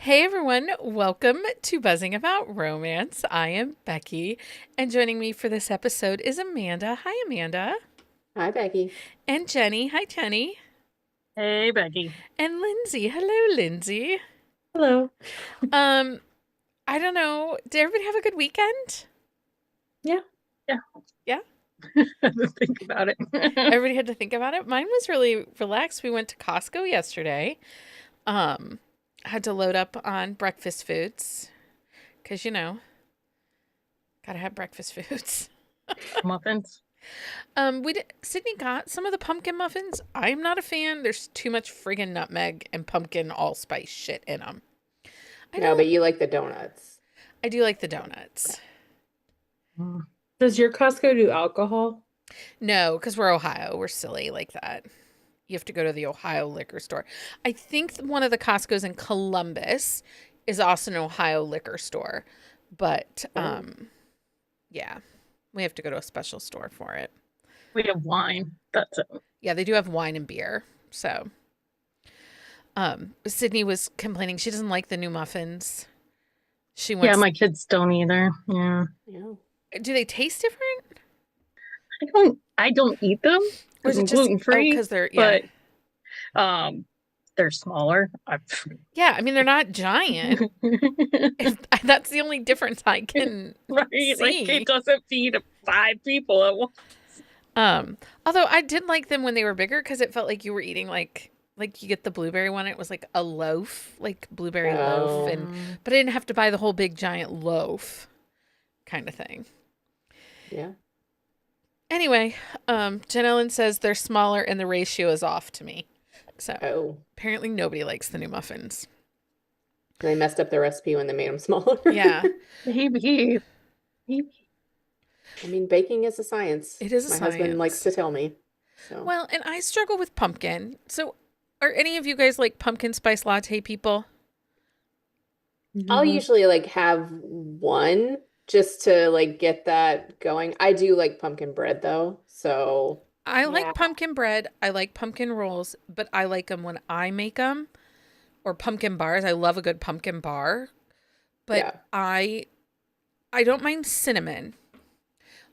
Hey everyone, welcome to Buzzing About Romance. I am Becky, and joining me for this episode is Amanda. Hi, Amanda. Hi, Becky. And Jenny. Hi, Jenny. Hey, Becky. And Lindsay. Hello, Lindsay. Hello. Um, I don't know. Did everybody have a good weekend? Yeah. Yeah. Yeah? Think about it. Everybody had to think about it. Mine was really relaxed. We went to Costco yesterday. Um, had to load up on breakfast foods because gotta have breakfast foods. Muffins. Sydney got some of the pumpkin muffins. I'm not a fan. There's too much friggin' nutmeg and pumpkin allspice shit in them. No, but you like the donuts. I do like the donuts. Does your Costco do alcohol? No, because we're Ohio. We're silly like that. You have to go to the Ohio liquor store. I think one of the Costco's in Columbus is also an Ohio liquor store. But, yeah, we have to go to a special store for it. We have wine. That's it. Yeah, they do have wine and beer. So, Sydney was complaining she doesn't like the new muffins. Yeah, my kids don't either. Yeah. Do they taste different? I don't eat them. Or is it just gluten-free? because they're they're smaller. Yeah, I mean they're not giant. That's the only difference I can see. Like it doesn't feed 5 people at once. Although I did like them when they were bigger because it felt like you were eating like you get the blueberry one. It was like a loaf, like blueberry loaf, but I didn't have to buy the whole big giant loaf, kind of thing. Yeah. Anyway, Jen Ellen says they're smaller and the ratio is off to me. So apparently nobody likes the new muffins. They messed up the recipe when they made them smaller. Yeah. Maybe. I mean, baking is a science. It is a My science. husband likes to tell me. So. Well, and I struggle with pumpkin. So are any of you guys like pumpkin spice latte people? I'll usually like have one just to like get that going. I do like pumpkin bread though. So I like pumpkin bread. I like pumpkin rolls, but I like them when I make them. Or pumpkin bars. I love a good pumpkin bar. But I don't mind cinnamon.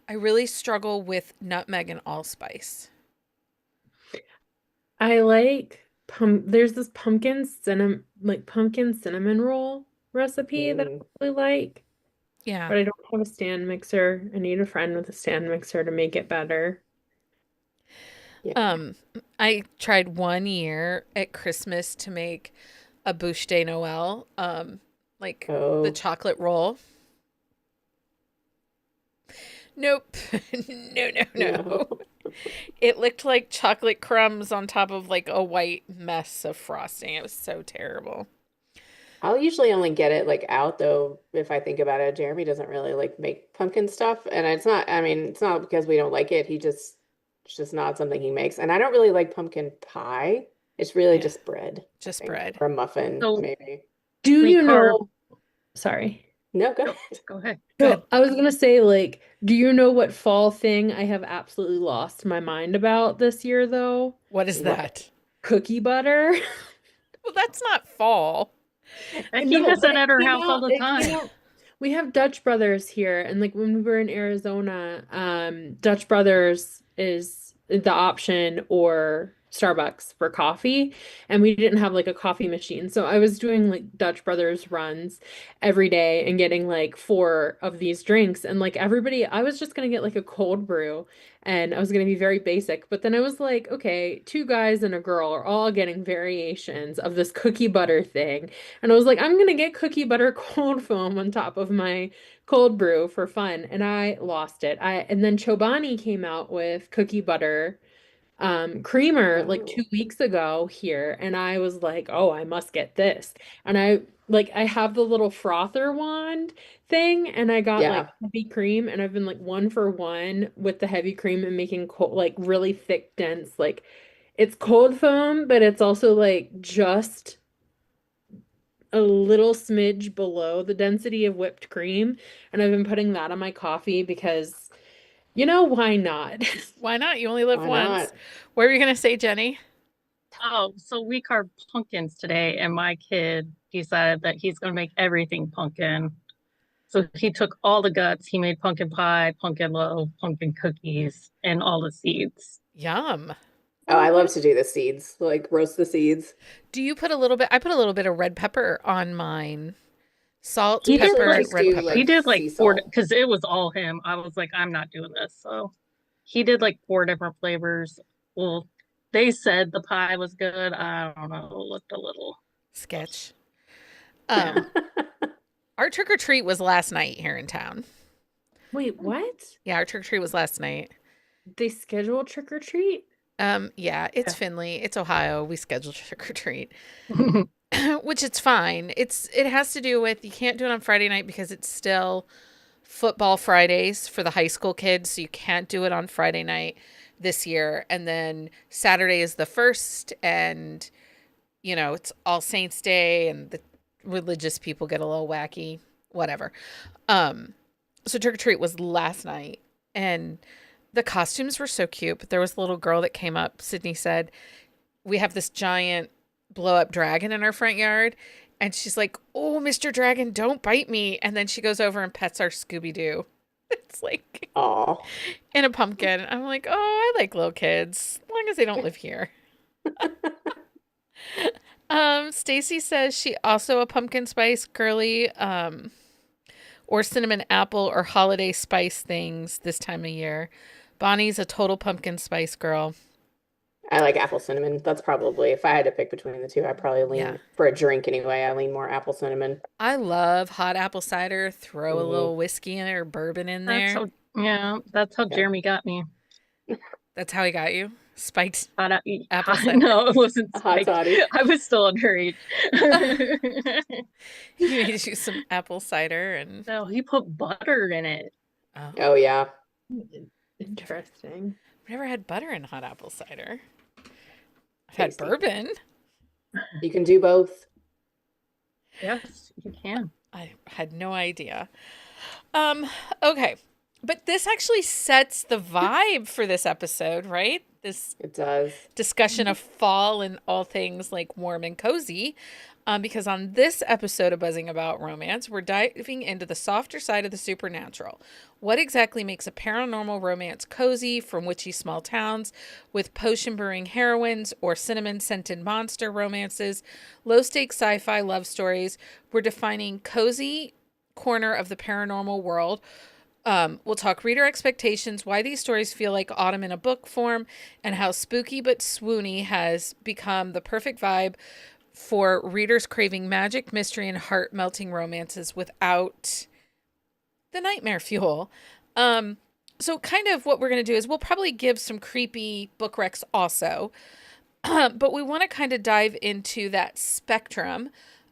I really struggle with nutmeg and allspice. I like there's this pumpkin cinnamon roll recipe that I really like. Yeah. But I don't have a stand mixer. I need a friend with a stand mixer to make it better. Yeah. I tried one year at Christmas to make a bûche de Noël, the chocolate roll. Nope. No. It looked like chocolate crumbs on top of like a white mess of frosting. It was so terrible. I'll usually only get it like out though, if I think about it. Jeremy doesn't really like make pumpkin stuff. And it's not because we don't like it. It's just not something he makes. And I don't really like pumpkin pie. It's really just bread. Just bread. Or a muffin, maybe. Do you know? Sorry. No, go ahead. Go ahead. So I was gonna say, like, do you know what fall thing I have absolutely lost my mind about this year, though? What is that? Cookie butter. Well, that's not fall. And he has that at her house all the time. We have Dutch Brothers here, and like when we were in Arizona, Dutch Brothers is the option or Starbucks for coffee, and we didn't have like a coffee machine. So I was doing like Dutch Brothers runs every day and getting like 4 of these drinks, and like everybody, I was just gonna get like a cold brew and I was gonna be very basic, but then I was like, okay, 2 guys and a girl are all getting variations of this cookie butter thing, and I was like, I'm gonna get cookie butter cold foam on top of my cold brew for fun, and I lost it. And then Chobani came out with cookie butter creamer like 2 weeks ago here, and I was like, oh, I must get this. And I have the little frother wand thing, and I got like heavy cream, and I've been like 1 for 1 with the heavy cream and making like really thick, dense, like it's cold foam, but it's also like just a little smidge below the density of whipped cream, and I've been putting that on my coffee because why not? Why not? You only live Why once. not? What were you going to say, Jenny? Oh, so we carved pumpkins today, and my kid decided that he's going to make everything pumpkin. So he took all the guts. He made pumpkin pie, pumpkin loaf, pumpkin cookies, and all the seeds. Yum. Oh, I love to do the seeds, like roast the seeds. Do you put a little bit? I put a little bit of red pepper on mine. Salt, He did pepper, like and red do, pepper. like, He did like sea four, salt. because it was all him. I was like, I'm not doing this. So he did like 4 different flavors. Well, they said the pie was good. I don't know. It looked a little. Sketch. Our trick or treat was last night here in town. Wait, what? Yeah, our trick or treat was last night. They schedule trick or treat? Yeah, it's Yeah. Findlay. It's Ohio. We scheduled trick or treat, which it's fine. It has to do with you can't do it on Friday night because it's still football Fridays for the high school kids, so you can't do it on Friday night this year. And then Saturday is the first, and it's All Saints Day, and the religious people get a little wacky, whatever. So trick or treat was last night, and the costumes were so cute. But there was a little girl that came up. Sydney said, "We have this giant blow up dragon in our front yard," and she's like, "Oh, Mr. Dragon, don't bite me!" And then she goes over and pets our Scooby Doo. It's like Aw. in a pumpkin. I'm like, oh, I like little kids, as long as they don't live here. Stacy says she also a pumpkin spice girly, or cinnamon apple or holiday spice things this time of year. Bonnie's a total pumpkin spice girl. I like apple cinnamon. That's probably, if I had to pick between the two, I'd probably lean, Yeah. for a drink anyway, I lean more apple cinnamon. I love hot apple cider. Throw a little whiskey in it or bourbon in there. That's how Yeah. Jeremy got me. That's how he got you. Spiked Hot, apple cider. No, it wasn't A hot spiked. toddy. I was still underage. He made you some apple cider and No, he put butter in it. Oh, yeah. Interesting. I've never had butter in hot apple cider. I've had Tasty. bourbon. You can do both. Yes, you can. I had no idea. Okay. But this actually sets the vibe for this episode, right? This It does. discussion of fall and all things like warm and cozy. Because on this episode of Buzzing About Romance, we're diving into the softer side of the supernatural. What exactly makes a paranormal romance cozy, from witchy small towns with potion brewing heroines or cinnamon scented monster romances, low stakes sci-fi love stories? We're defining cozy corner of the paranormal world. We'll talk reader expectations, why these stories feel like autumn in a book form, and how spooky but swoony has become the perfect vibe for readers craving magic, mystery, and heart-melting romances without the nightmare fuel. So kind of what we're going to do is we'll probably give some creepy book recs also, but we want to kind of dive into that spectrum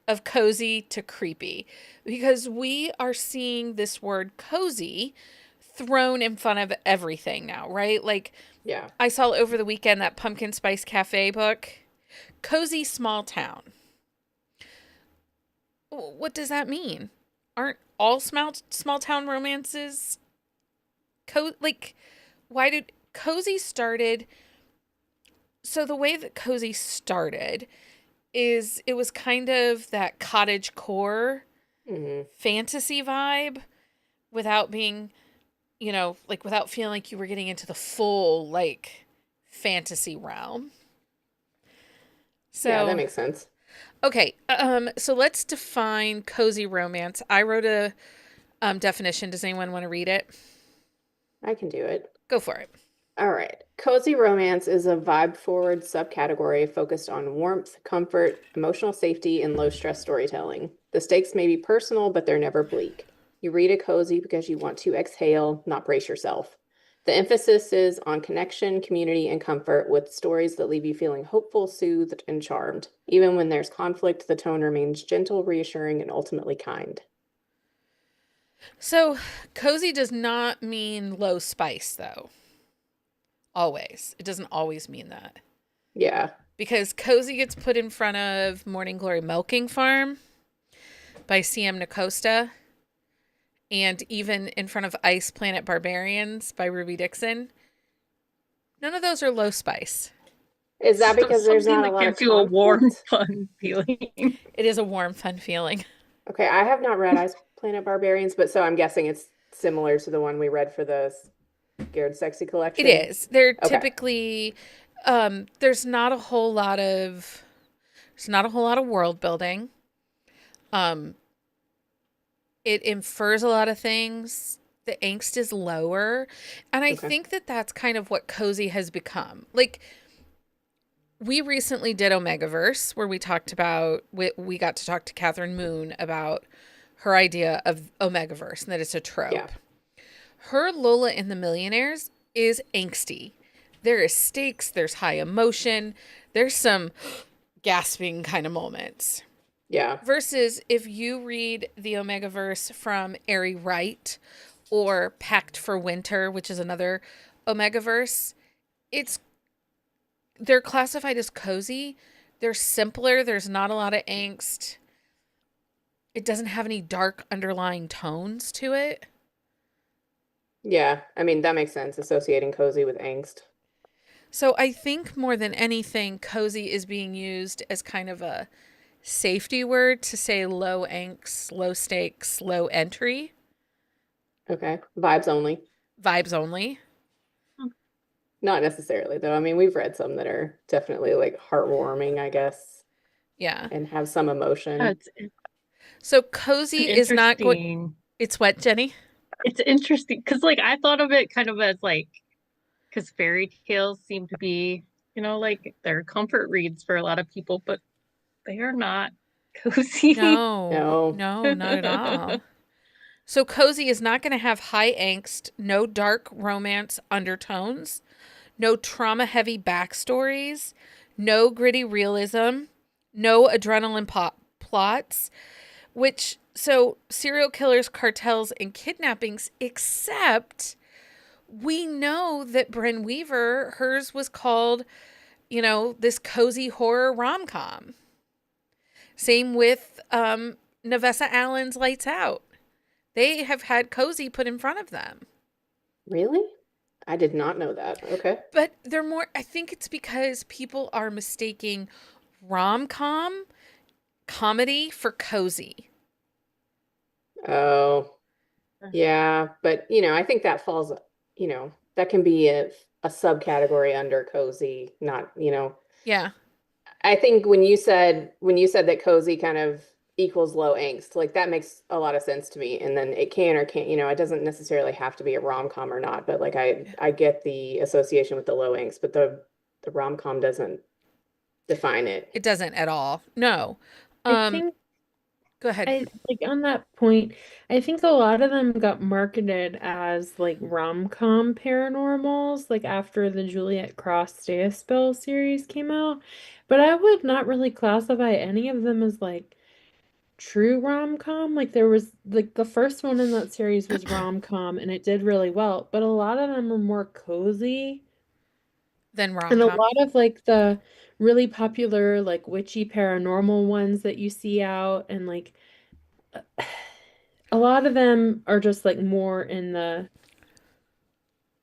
of cozy to creepy, because we are seeing this word cozy thrown in front of everything now, right? Like, Yeah. I saw over the weekend that Pumpkin Spice Cafe book, Cozy Small Town. What does that mean? Aren't all small town romances why did cozy started? So the way that cozy started is it was kind of that cottage core fantasy vibe without being, without feeling like you were getting into the full fantasy realm. So Yeah, that makes sense. Okay, so let's define cozy romance. I wrote a definition. Does anyone want to read it? I can do it. Go for it. All right. Cozy romance is a vibe-forward subcategory focused on warmth, comfort, emotional safety, and low-stress storytelling. The stakes may be personal, but they're never bleak. You read a cozy because you want to exhale, not brace yourself. The emphasis is on connection, community, and comfort, with stories that leave you feeling hopeful, soothed, and charmed. Even when there's conflict, the tone remains gentle, reassuring, and ultimately kind. So, cozy does not mean low spice, though. Always. It doesn't always mean that. Yeah. Because cozy gets put in front of Morning Glory Milking Farm by C.M. Nacosta, and even in front of Ice Planet Barbarians by Ruby Dixon. None of those are low spice. Is that because there's Something not a that lot of gives you a warm, conflict? fun feeling. It is a warm, fun feeling. Okay, I have not read Ice Planet Barbarians, but so I'm guessing it's similar to the one we read for the Scared Sexy It collection. is. They're Okay. typically there's not a whole lot of world building. It infers a lot of things. The angst is lower, and I Okay. think that that's kind of what cozy has become. Like, we recently did Omegaverse, where we talked about we got to talk to Catherine Moon about her idea of Omegaverse and that it's a trope. Yeah. Her Lola and the Millionaires is angsty. There is stakes, there's high emotion, there's some gasping kind of moments. Yeah. Versus if you read the Omegaverse from Ari Wright or Pact for Winter, which is another Omegaverse, they're classified as cozy. They're simpler. There's not a lot of angst. It doesn't have any dark underlying tones to it. Yeah. I mean, that makes sense, associating cozy with angst. So I think more than anything, cozy is being used as kind of a safety word to say low angst, low stakes, low entry. Okay. Vibes only. Vibes only. Not necessarily, though. I mean, we've read some that are definitely like heartwarming, I guess, Yeah. and have some emotion. It's So cozy is not going. interesting. It's what, Jenny? It's interesting because, like, I thought of it kind of as like, because fairy tales seem to be, like they're comfort reads for a lot of people, but they are not cozy. No, not at all. So cozy is not going to have high angst, no dark romance undertones, no trauma-heavy backstories, no gritty realism, no adrenaline plots, so serial killers, cartels, and kidnappings, except we know that Bren Weaver, hers was called, this cozy horror rom-com. Same with Navessa Allen's Lights Out. They have had cozy put in front of them. Really? I did not know that. Okay. But they're more, I think it's because people are mistaking rom-com comedy for cozy. Oh, yeah. But, I think that falls, that can be a subcategory under cozy, not, Yeah. I think when you said that cozy kind of equals low angst, like that makes a lot of sense to me. And then it can or can't, it doesn't necessarily have to be a rom-com or not, but like I get the association with the low angst, but the rom-com doesn't define it. It doesn't at all. No. I think Go ahead. on that point, I think a lot of them got marketed as like rom-com paranormals, like after the Juliet Cross Stay a Spell series came out. But I would not really classify any of them as like true rom-com. Like there was like the first one in that series was rom-com and it did really well, but a lot of them are more cozy. Then And a rom-com. lot of like the really popular like witchy paranormal ones that you see out and like a lot of them are just like more in the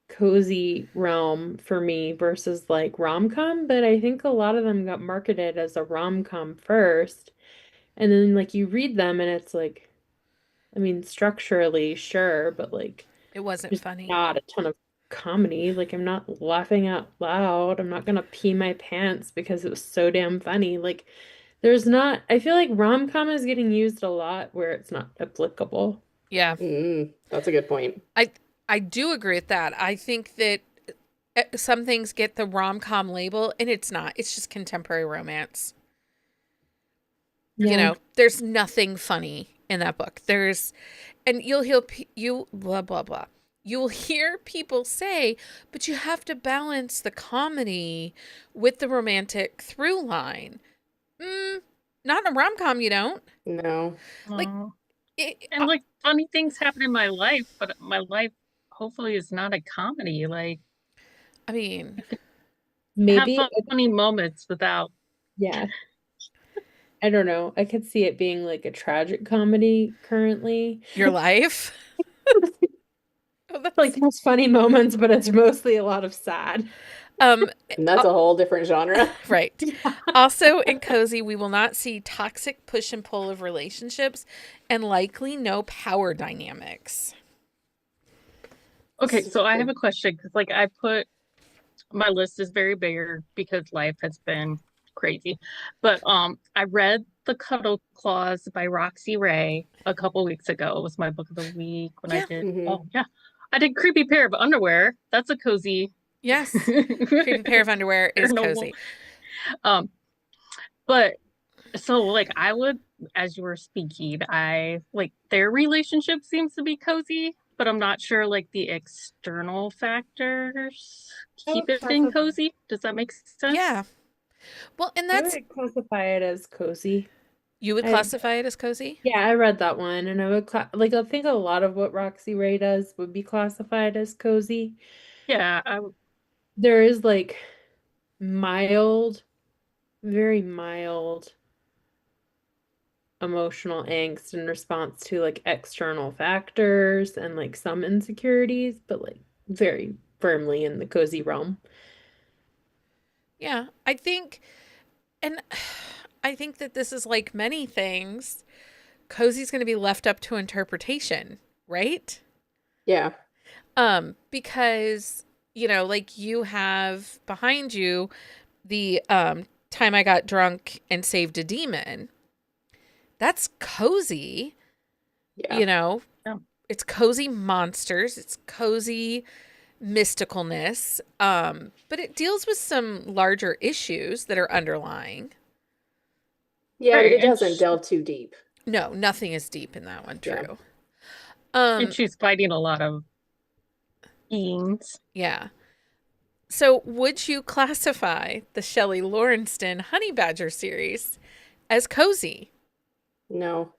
cozy realm for me versus like rom-com, but I think a lot of them got marketed as a rom-com first. And then like you read them and it's like, I mean, structurally, sure, but like It wasn't there's funny. not a ton of comedy. Like I'm not laughing out loud. I'm not gonna pee my pants because it was so damn funny. Like there's not, I feel like rom-com is getting used a lot where it's not applicable. Yeah. That's a good point. I do agree with that. I think that some things get the rom-com label and it's not. It's just contemporary romance. Yeah. There's nothing funny in that book. And you'll blah, blah, blah. You'll hear people say, but you have to balance the comedy with the romantic through line. Not in a rom-com, you don't. No. Like, and like funny things happen in my life, but my life hopefully is not a comedy. Like, I mean, Maybe have funny moments without. Yeah. I don't know. I could see it being like a tragic comedy currently. your life. Like most funny moments, but it's mostly a lot of sad. Um, And that's a whole different genre. right. Also, in cozy, we will not see toxic push and pull of relationships and likely no power dynamics. Okay, so I have a question because like I put my list is very bigger because life has been crazy. But I read The Cuddle Clause by Roxy Ray a couple weeks ago. It was my book of the week when I Yeah. did Mhm. oh yeah. I did Creepy Pair of Underwear. That's a cozy Yes. Creepy pair of underwear is paranormal. cozy. But so like I would, as you were speaking, I like their relationship seems to be cozy, but I'm not sure like the external factors keep it being cozy. Does that make sense? Yeah. Well, and I that's, would classify it as cozy. you would I- classify it as cozy? Yeah, I read that one, and I would like I think a lot of what Roxy Ray does would be classified as cozy. Yeah, There is like mild, very mild emotional angst in response to like external factors and like some insecurities, but like very firmly in the cozy realm. Yeah. I think, and I think that this is like many things. Cozy's going to be left up to interpretation, right? Yeah. Because, like you have behind you the time I got drunk and saved a demon. That's cozy, Yeah. Yeah. It's cozy monsters, it's cozy mysticalness. But it deals with some larger issues that are underlying. Yeah, but Right, it and doesn't delve too deep. No, nothing is deep in that one, Yeah. true. and she's fighting a lot of beings. Yeah. So, would you classify the Shelley Lawrenston Honey Badger series as cozy? No.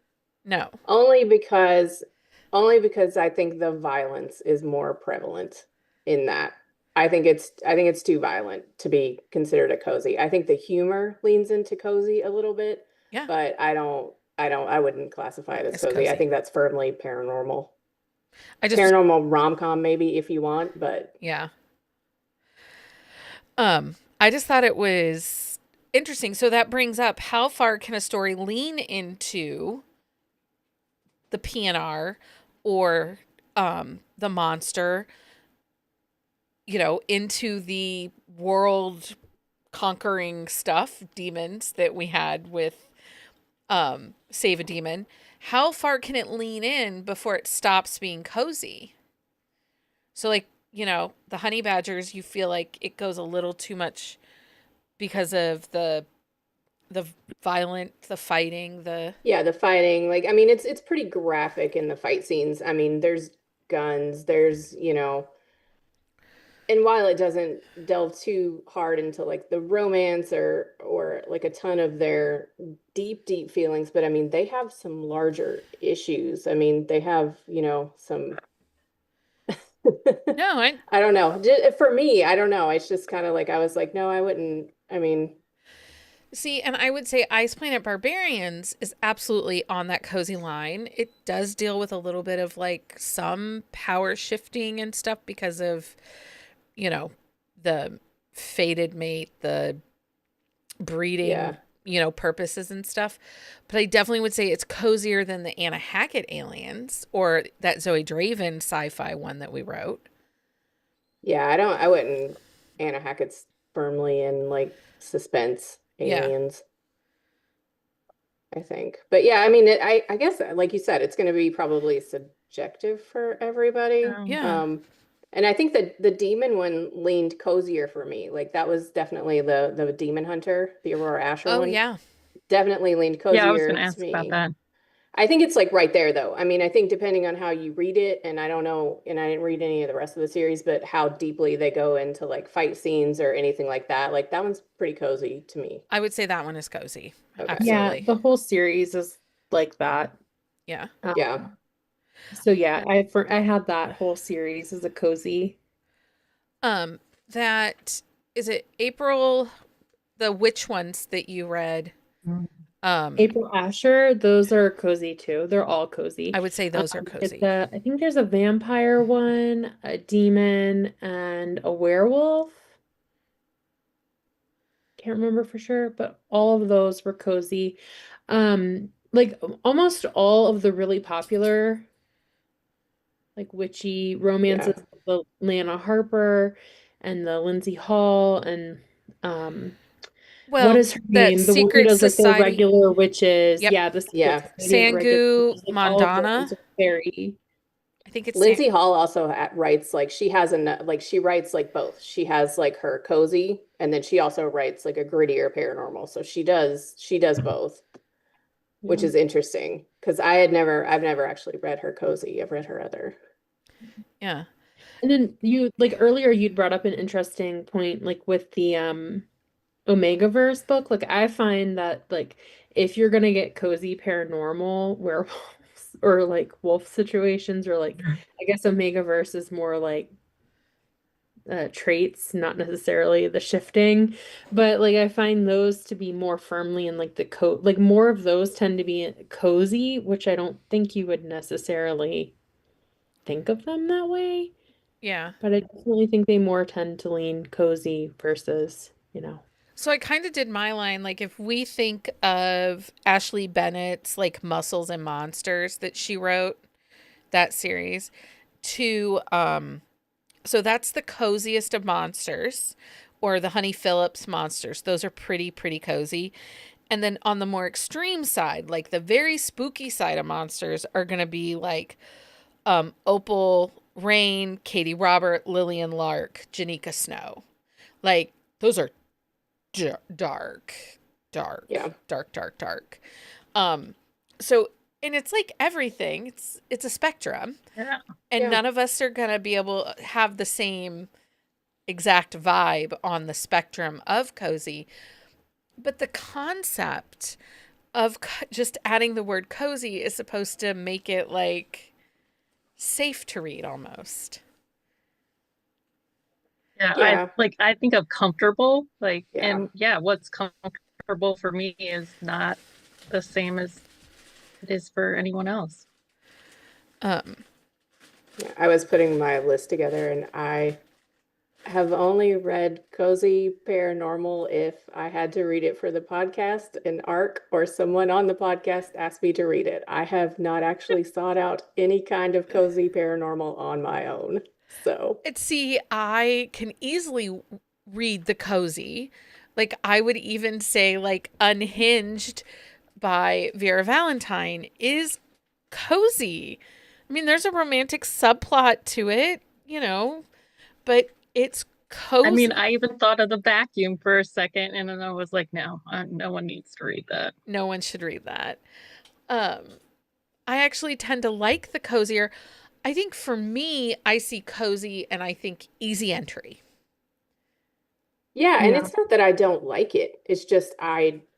No. Only because I think the violence is more prevalent in that. I think it's too violent to be considered a cozy. I think the humor leans into cozy a little bit, Yeah. but I wouldn't classify it as It's cozy. I cozy. think that's firmly paranormal. Paranormal Rom-com maybe if you want, but yeah. I just thought it was interesting. So that brings up, how far can a story lean into the PNR or the monster, into the world conquering stuff, demons that we had with Save a Demon. How far can it lean in before it stops being cozy? So like, the honey badgers, you feel like it goes a little too much because of the the fighting, yeah, the fighting, like I mean it's pretty graphic in the fight scenes. I mean, there's guns, there's. And while it doesn't delve too hard into like the romance or like a ton of their deep feelings, but I mean they have some larger issues. I mean they have, some no, I don't know. For me, I don't know. It's just kind of like I was like, no, I wouldn't. I mean, see, and I would say Ice Planet Barbarians is absolutely on that cozy line. It does deal with a little bit of like some power shifting and stuff because of, the fated mate, the breeding, yeah. purposes and stuff. But I definitely would say it's cozier than the Anna Hackett Aliens or that Zoe Draven sci-fi one that we wrote. Yeah, I wouldn't. Anna Hackett's firmly in like suspense Yeah. aliens, I think. But yeah, I mean, I guess like you said, it's going to be probably subjective for everybody. Yeah. And I think that the demon one leaned cozier for me. Like that was definitely the Demon Hunter, the Aurora Asher Oh, one. yeah. Definitely leaned Yeah, I was cozier going to ask to about me. that. I think it's like right there though. I mean, I think depending on how you read it, and I don't know, and I didn't read any of the rest of the series, but how deeply they go into like fight scenes or anything like that one's pretty cozy to me. I would say that one is cozy. Okay. Yeah, Absolutely. the whole series is like that. Yeah. Yeah. So yeah, I had that whole series as a cozy. That is it April, the witch ones that you read. April Asher, those are cozy too. They're all cozy. I would say those are cozy. I think there's a vampire one, a demon, and a werewolf. can't remember for sure, but all of those were cozy. Like almost all of the really popular like witchy Yeah. romances, the Lana Harper and the Lindsay Hall and um what Well, is her that name? The one who Secret does like the Society. regular witches. Yep. Yeah, the Secret Yeah. Society of Regular Sangu Witches. Like all of those Mandana. are very I think it's Lindsay Hall also writes like she has like she writes like both. She has like her cozy and then she also writes like a grittier paranormal. So she does both, which yeah. is interesting because I've never actually read her cozy. I've read her other. yeah. And then you like earlier you'd brought up an interesting point like with the Omegaverse book. Like I find that like if you're gonna get cozy paranormal werewolves or like wolf situations or like I guess Omegaverse is more like traits, not necessarily the shifting, but like I find those to be more firmly in like the like more of those tend to be cozy, which I don't think you would necessarily think of them that way. Yeah. But I definitely think they more tend to lean cozy versus, So I kind of did my line like if we think of Ashley Bennett's like Muscles and Monsters that she wrote, that series, to so that's the coziest of monsters, or the Honey Phillips monsters. Those are pretty cozy. And then on the more extreme side, like the very spooky side of monsters are going to be like Opal Rain, Katie Robert, Lillian Lark, Janika Snow. Like those are dark, dark, Yeah. dark, dark, dark. Um, so and it's like everything. It's a spectrum, Yeah. and Yeah. none of us are gonna be able to have the same exact vibe on the spectrum of cozy. But the concept of just adding the word cozy is supposed to make it like safe to read almost. Yeah, Yeah. I think of comfortable, like, Yeah. and yeah, what's comfortable for me is not the same as it is for anyone else. Um, Yeah. I was putting my list together and I have only read Cozy Paranormal if I had to read it for the podcast, an arc, or someone on the podcast asked me to read it. I have not actually sought out any kind of Cozy Paranormal on my own. So, see, I can easily read the cozy. Like I would even say like Unhinged by Vera Valentine is cozy. I mean, there's a romantic subplot to it, but it's I mean, cozy. I even thought of the vacuum for a second, and then I was like, no, no one needs to read that. No one should read that. Um, I actually tend to like the cozier. I think for me, I see cozy and I think easy entry. yeah, and yeah. it's not that I don't like it. It's just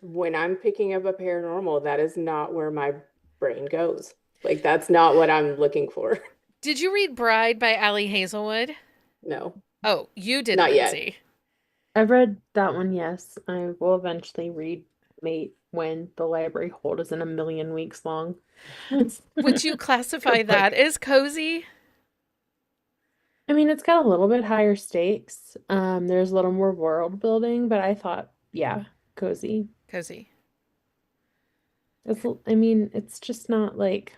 when I'm picking up a paranormal, that is not where my brain goes. Like, that's not what I'm looking for. Did you read Bride by Allie Hazelwood? No, Oh, you did, not yet. Lindsay. I've read that one, yes. I will eventually read Mate when the library hold isn't a million weeks long. Would you classify that as cozy? I mean, it's got a little bit higher stakes. There's a little more world building, but I thought, yeah, cozy. Cozy. I mean, it's just not like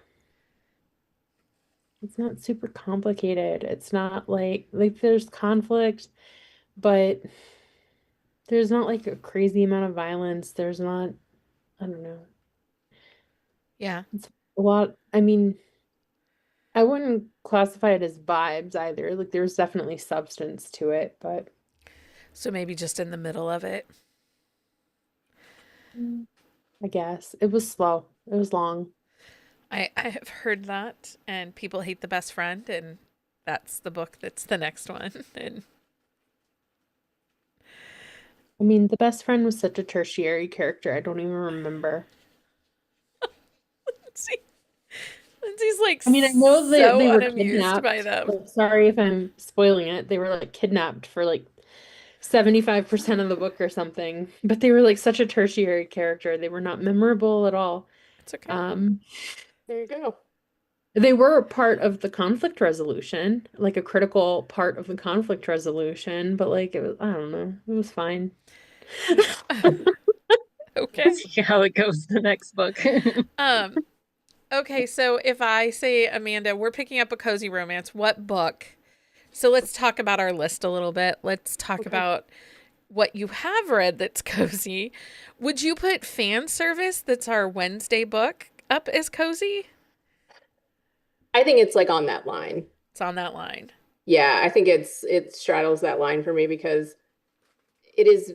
it's not super complicated. It's not like there's conflict, but there's not like a crazy amount of violence. There's not, I don't know. Yeah. It's a lot. I mean, I wouldn't classify it as vibes either. Like there's definitely substance to it, but So maybe just in the middle of it. I guess it was slow. It was long. I have heard that, and people hate the best friend, and that's the book that's the next one. And I mean, the best friend was such a tertiary character. I don't even remember. Lindsay, Lindsay's like I mean, I know they so were unamused by kidnapped. them. Like, sorry if I'm spoiling it. They were like kidnapped for like 75% of the book or something. But they were like such a tertiary character. They were not memorable at all. It's okay. There you go. They were part of the conflict resolution, like a critical part of the conflict resolution, but like it was, I don't know, it was fine. Okay. See how it goes the next book. Um, okay, so if I say, Amanda, we're picking up a cozy romance, what book? So let's talk about our list a little bit. Let's talk Okay. about what you have read that's cozy. Would you put Fan Service, that's our Wednesday book, up as cozy? I think it's like on that line. It's on that line. Yeah, I think it straddles that line for me because it is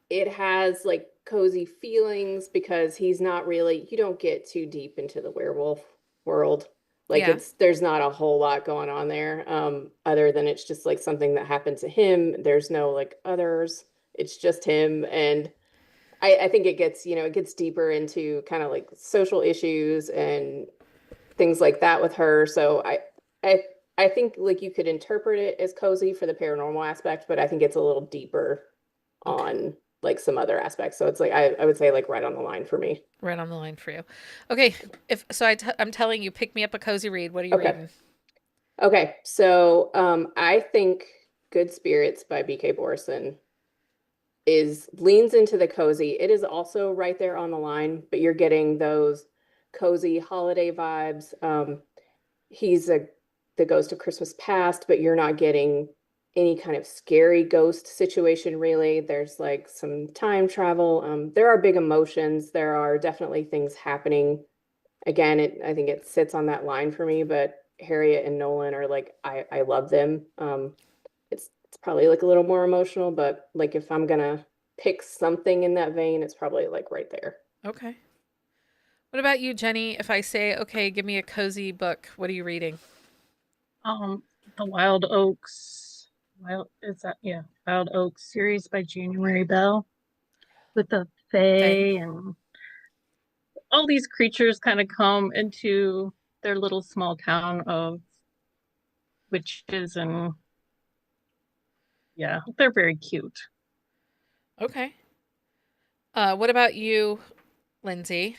it has like cozy feelings because he's not really, you don't get too deep into the werewolf world. Like Yeah. there's not a whole lot going on there, other than it's just like something that happened to him. There's no like others. It's just him. And I think it gets, it gets deeper into kind of like social issues and things like that with her. So I I think like you could interpret it as cozy for the paranormal aspect, but I think it's a little deeper Okay. on like some other aspects. So it's like I would say like right on the line for me. Right on the line for you. Okay. If so, I'm telling you, pick me up a cozy read. What are you Okay. reading? Okay. So I think Good Spirits by BK Borison is leans into the cozy. It is also right there on the line, but you're getting those cozy holiday vibes. He's the ghost of Christmas past, but you're not getting any kind of scary ghost situation really. There's like some time travel. There are big emotions. There are definitely things happening. Again, I think it sits on that line for me, but Harriet and Nolan are like I love them. It's probably like a little more emotional, but like if I'm gonna pick something in that vein, it's probably like right there. Okay. What about you, Jenny? If I say, okay, give me a cozy book, what are you reading? um, the Wild Oaks. Wild Oaks series by January Bell with the Faye. Fae and all these creatures kind of come into their little small town of witches and yeah, they're very cute. Okay. What about you, Lindsay?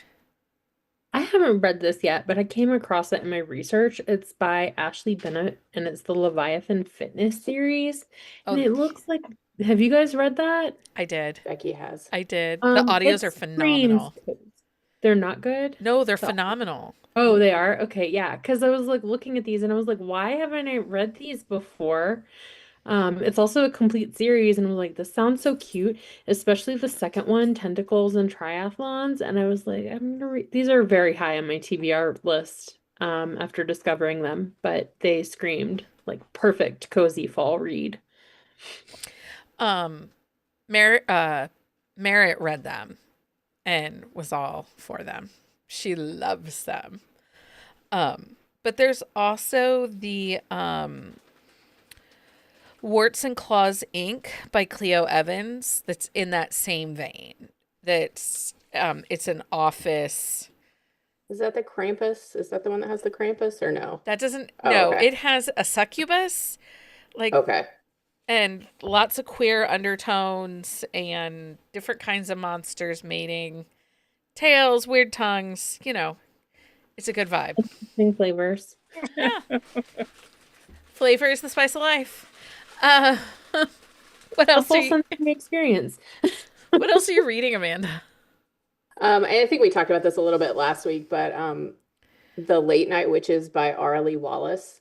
I haven't read this yet, but I came across it in my research. It's by Ashley Bennett and it's the Leviathan Fitness series. And Oh, it looks like, have you guys read that? I did. Becky has. I did. The audios It are screams phenomenal. they're not good. No, they're The phenomenal. Oh, they are? Okay, yeah. Because I was like looking at these and I was like, why haven't I read these before? It's also a complete series, and I was like, this sounds so cute, especially the second one, Tentacles and Triathlons. And I was like, I'm gonna read these are very high on my TBR list, after discovering them, but they screamed like perfect cozy fall read. Um, Merritt read them and was all for them. She loves them. But there's also the Warts and Claws Inc. by Cleo Evans that's in that same vein. That's it's an office. Is that the Krampus? Is that the one that has the Krampus or no? That doesn't Oh, no, okay. it has a succubus like Okay. and lots of queer undertones and different kinds of monsters mating, tails, weird tongues, it's a good vibe. Interesting flavors. Yeah. Flavor is the spice of life. Uh what A else are full you sensory experience. what else are you reading, Amanda? And I think we talked about this a little bit last week, but The Late Night Witches by R. Lee Wallace.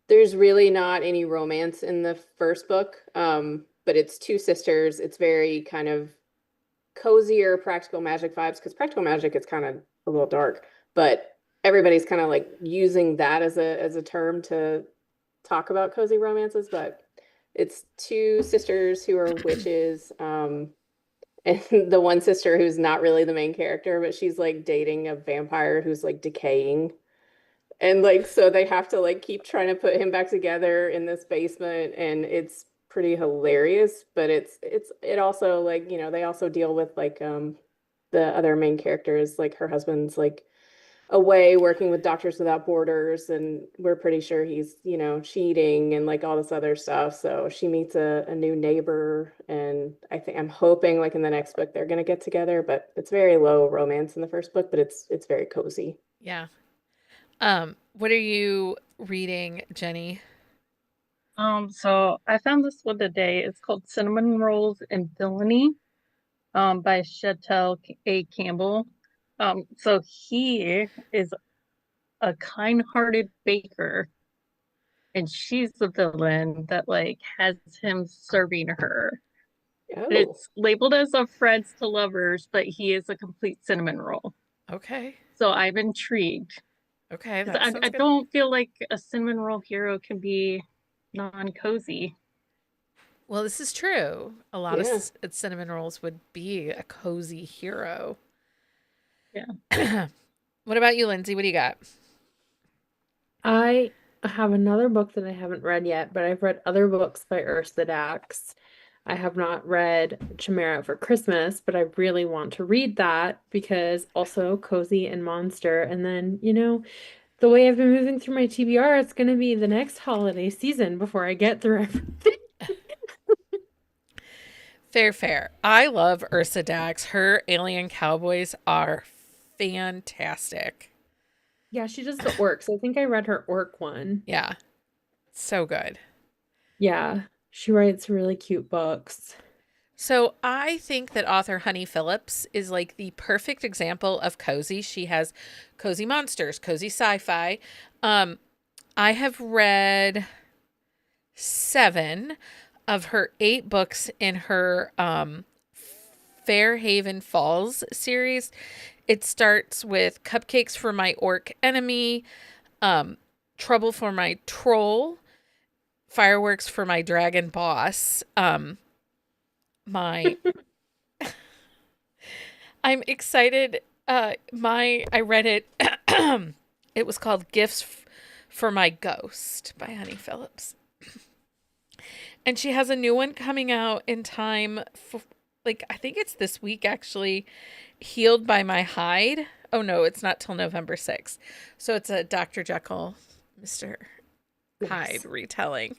There's really not any romance in the first book, but it's two sisters. It's very kind of cozier practical magic vibes because practical magic is kind of a little dark, but everybody's kind of like using that as a term to talk about cozy romances. But it's two sisters who are witches, and the one sister who's not really the main character, but she's like dating a vampire who's like decaying. And like so they have to like keep trying to put him back together in this basement and it's pretty hilarious, but it also like, they also deal with like the other main characters, like her husband's like away working with Doctors Without Borders and we're pretty sure he's, cheating and like all this other stuff. So she meets a new neighbor and I'm hoping like in the next book they're gonna get together, but it's very low romance in the first book, but it's very cozy. Yeah. What are you reading, Jenny? So I found this one today. It's called Cinnamon Rolls and Villainy, by Chantel A. Campbell. So he is a kind-hearted baker, and she's the villain that like has him serving her. And Oh, it's labeled as a friends to lovers, but he is a complete cinnamon roll. Okay. So I'm intrigued. Okay, 'Cause that I sounds good. don't feel like a cinnamon roll hero can be non-cozy. Well, this is true. A lot of yeah. cinnamon rolls would be a cozy hero. Yeah. What about you, Lindsay? What do you got? I have another book that I haven't read yet, but I've read other books by Ursula Dax. I have not read Chimera for Christmas, but I really want to read that because also cozy and monster. And then, the way I've been moving through my TBR, it's going to be the next holiday season before I get through everything. Fair, fair. I love Ursa Dax. Her alien cowboys are fantastic. Yeah, she does the orcs. I think I read her orc one. Yeah, so good. Yeah, she writes really cute books. So I think that author Honey Phillips is like the perfect example of cozy. She has cozy monsters, cozy sci-fi. Um, I have read 7 of her 8 books in her Fairhaven Falls series. It starts with Cupcakes for My Orc Enemy, Trouble for My Troll, Fireworks for My Dragon Boss. My I'm excited. I read it. It was called for My Ghost by Honey Phillips. And she has a new one coming out in time for, like, I think it's this week actually. Healed by My Hide. Oh no, it's not till November 6th. So it's a Dr. Jekyll, Mr. Hyde Nice. retelling.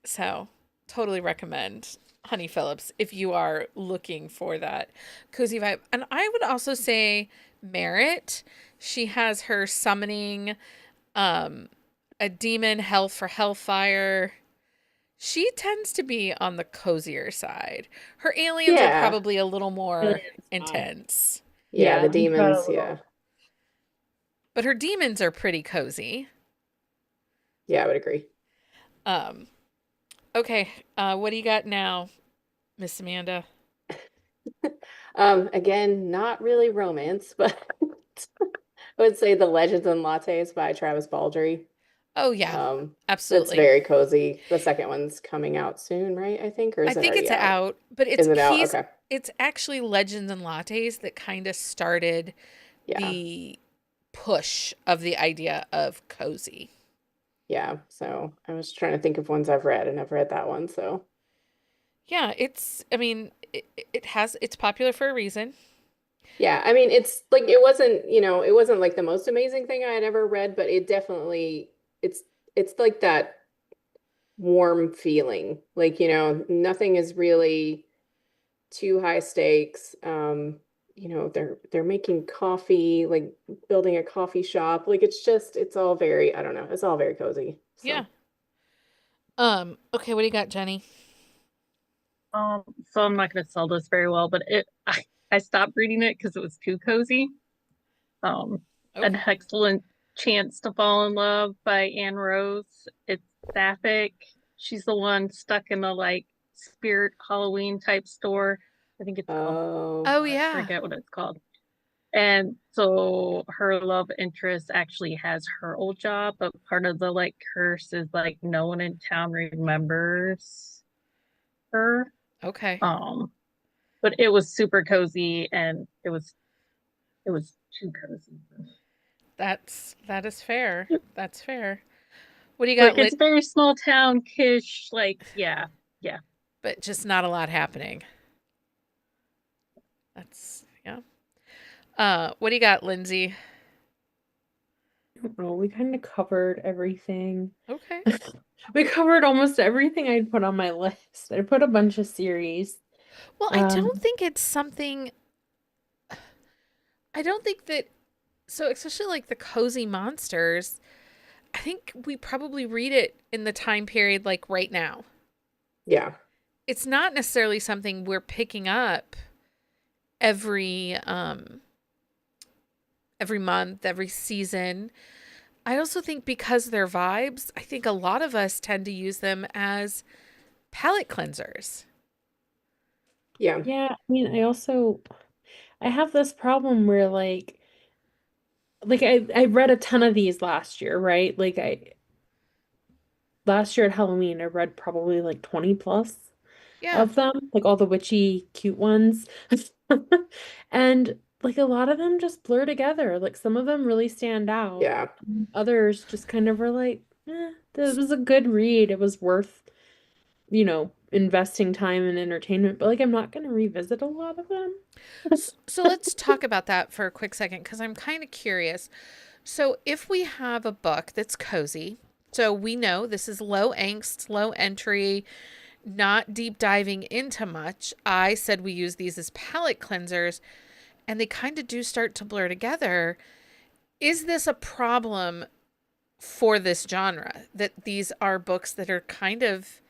So totally recommend Honey Phillips if you are looking for that cozy vibe. And I would also say Merit. She has her summoning a demon, hell for hellfire. She tends to be on the cozier side. Her aliens are Yeah. probably a little more Aliens, intense, Yeah, the Yeah, we've got a demons. little. Yeah. but her demons are pretty cozy. Yeah, I would agree. Um, okay, what do you got now, Miss Amanda? Again, not really romance, but I would say The Legends and Lattes by Travis Baldree. Oh yeah, That's absolutely. very cozy. The second one's coming out soon, right? I think, or I is it think already it's out? out, but Is it out? Okay. it's actually Legends and Lattes that kind of started Yeah. the push of the idea of cozy. Yeah. So I was trying to think of ones I've read, and I've read that one. So Yeah, I mean, it's popular for a reason. yeah, I mean, it's like it wasn't like the most amazing thing I had ever read, but it definitely it's like that warm feeling. Like, nothing is really too high stakes. They're making coffee, like building a coffee shop. Like it's all very, I don't know, it's all very cozy. Yeah. So Okay, what do you got, Jenny? So I'm not going to sell this very well, but I stopped reading it because it was too cozy. Um, An Okay. Excellent Chance to Fall in Love by Anne Rose. It's sapphic. She's the one stuck in the like spirit Halloween type store. I think it's called, oh, Oh I yeah. forget what it's called. And so her love interest actually has her old job, but part of the like curse is like no one in town remembers her. Okay. Um, but it was super cozy and it was too cozy. That is fair. That's fair. What do you got Like it's lit? very small town kish, like yeah, yeah. But just not a lot happening. That's yeah. What do you got, Lindsay? I don't know. We kind of covered everything. Okay. We covered almost everything I'd put on my list. I put a bunch of series. Well, I don't Um, think it's something. I don't think that. So, especially like the cozy monsters. I think we probably read it in the time period like right now. Yeah. It's not necessarily something we're picking up every month, every season. I also think because they're vibes, I think a lot of us tend to use them as palate cleansers. Yeah. Yeah, I mean, I have this problem where I read a ton of these last year, right? Last year at Halloween, I read probably like 20 plus Yeah. of them, like all the witchy cute ones. And like a lot of them just blur together. Like some of them really stand out. Yeah. Others just kind of were like, this was a good read. It was worth, investing time and entertainment, but like I'm not gonna revisit a lot of them. So let's talk about that for a quick second because I'm kind of curious. So if we have a book that's cozy, so we know this is low angst, low entry, not deep diving into much. I said we use these as palate cleansers, and they kind of do start to blur together. Is this a problem for this genre that these are books that are kind of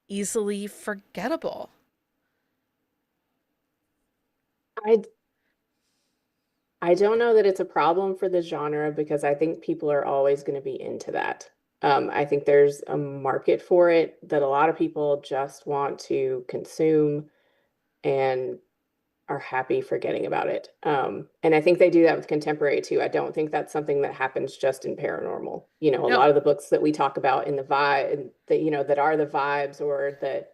easily forgettable? I I don't know that it's a problem for the genre because I think people are always going to be into that. I think there's a market for it that a lot of people just want to consume and are happy forgetting about it. And I think they do that with contemporary too. I don't think that's something that happens just in paranormal. A No. lot of the books that we talk about in the vibe that, that are the vibes or that,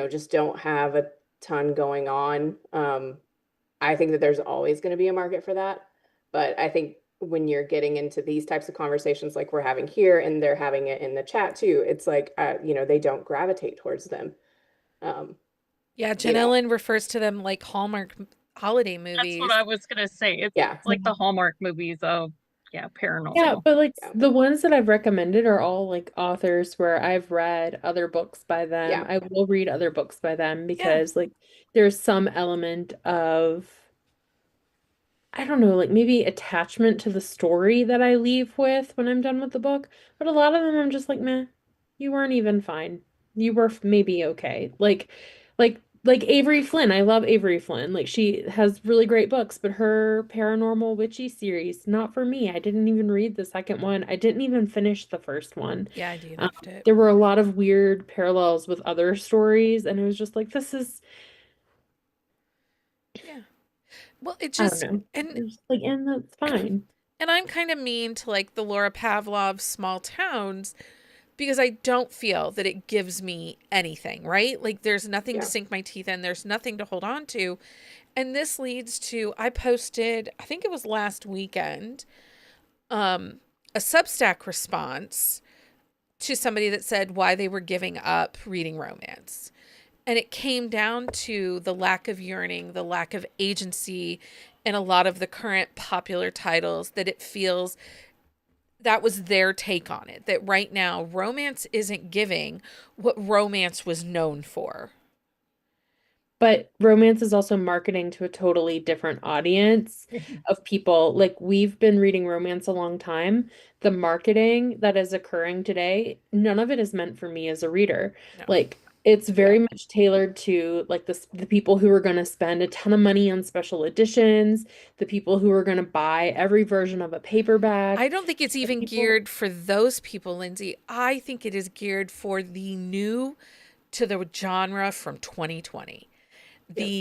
just don't have a ton going on. I think that there's always going to be a market for that. But I think when you're getting into these types of conversations like we're having here and they're having it in the chat too, it's like, they don't gravitate towards them. Um, Yeah, you Jen know, Ellen refers to them like Hallmark holiday That's what movies. I was gonna say. It's yeah, like the Hallmark movies of Yeah, paranormal. but like yeah, the ones that I've recommended are all like authors where I've read other books by them. yeah, I will read other books by them Yeah. because like there's some element of, I don't know, like maybe attachment to the story that I leave with when I'm done with the book. But a lot of them I'm just like, meh, you weren't even fine. You were maybe okay. Like Avery Flynn. I love Avery Flynn. Like she has really great books, but her paranormal witchy series, not for me. I didn't even read the second one. I didn't even finish the first one. Yeah, I Um, DNF'd it. there were a lot of weird parallels with other stories, and it was just like, this is, Yeah. Well, it I don't just, know. and It's like, and that's fine. and I'm kind of mean to like the Laura Pavlov small towns because I don't feel that it gives me anything, right? Like there's nothing to yeah, sink my teeth in, there's nothing to hold on to. And this leads to I posted, I think it was last weekend, a Substack response to somebody that said why they were giving up reading romance. And it came down to the lack of yearning, the lack of agency in a lot of the current popular titles, that it feels that was their take on it. That right now, romance isn't giving what romance was known for. But romance is also marketing to a totally different audience of people. Like we've been reading romance a long time. The marketing that is occurring today, none of it is meant for me as a reader. No. Like it's yeah, very much tailored to like the people who are going to spend a ton of money on special editions, the people who are going to buy every version of a I paperback. don't think it's The even people, geared for those people, Lindsay. I think it is geared for the new to the genre from 2020. yep,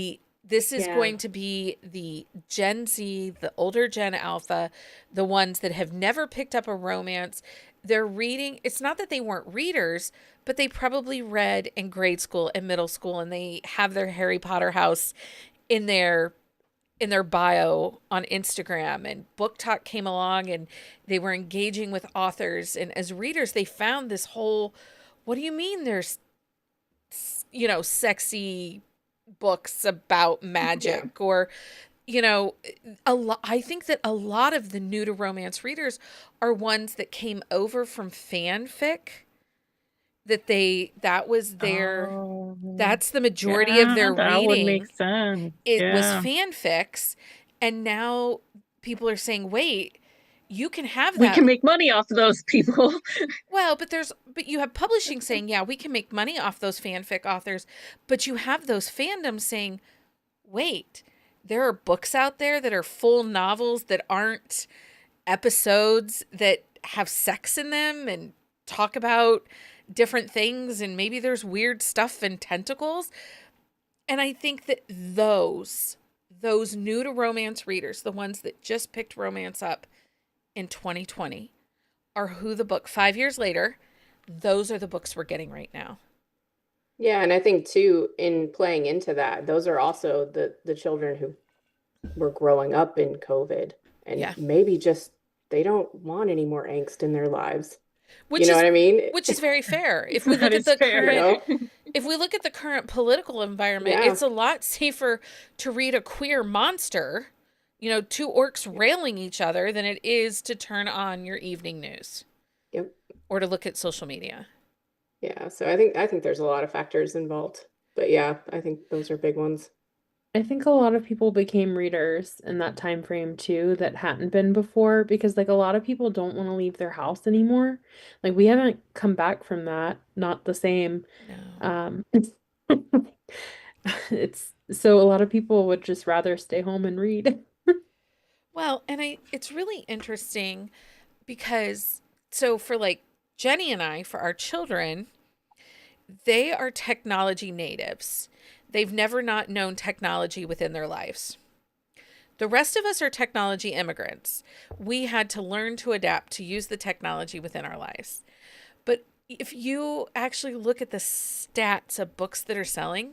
This is yeah. going to be the Gen Z, the older Gen Alpha, the ones that have never picked up a romance. They're reading. It's not that they weren't readers, but they probably read in grade school and middle school, and they have their Harry Potter house in their bio on Instagram. And Book Talk came along, and they were engaging with authors. And as readers, they found this whole, what do you mean? There's sexy books about yeah, magic, or a lot. I think that a lot of the new to romance readers are ones that came over from fanfic, that was their Oh, that's the majority of yeah, their that would make reading. sense. It was Yeah. fanfics, and now people are saying, wait, you can have We that. can make money off of those people. Well, but you have publishing saying, yeah, we can make money off those fanfic authors, but you have those fandoms saying, wait, there are books out there that are full novels that aren't episodes that have sex in them and talk about different things, and maybe there's weird stuff and tentacles. And I think that those new to romance readers, the ones that just picked romance up in 2020, are who the book 5 years later, those are the books we're getting right now. Yeah, and I think too, in playing into that, those are also the children who were growing up in COVID, and maybe just they don't want any more angst in their lives. Which what I mean? Which is very fair. If we look at the current, if we look at the current political environment, it's a lot safer to read a queer monster, two orcs railing each other, than it is to turn on your evening news. Yep. Or to look at social media. Yeah, so I think there's a lot of factors involved. But yeah, I think those are big ones. I think a lot of people became readers in that time frame too that hadn't been before, because like a lot of people don't want to leave their house anymore. Like we haven't come back from that, not the same. No. It's so a lot of people would just rather stay home and read. Well, and it's really interesting because so for like Jenni and I, for our children, they are technology natives. They've never not known technology within their lives. The rest of us are technology immigrants. We had to learn to adapt to use the technology within our lives. But if you actually look at the stats of books that are selling,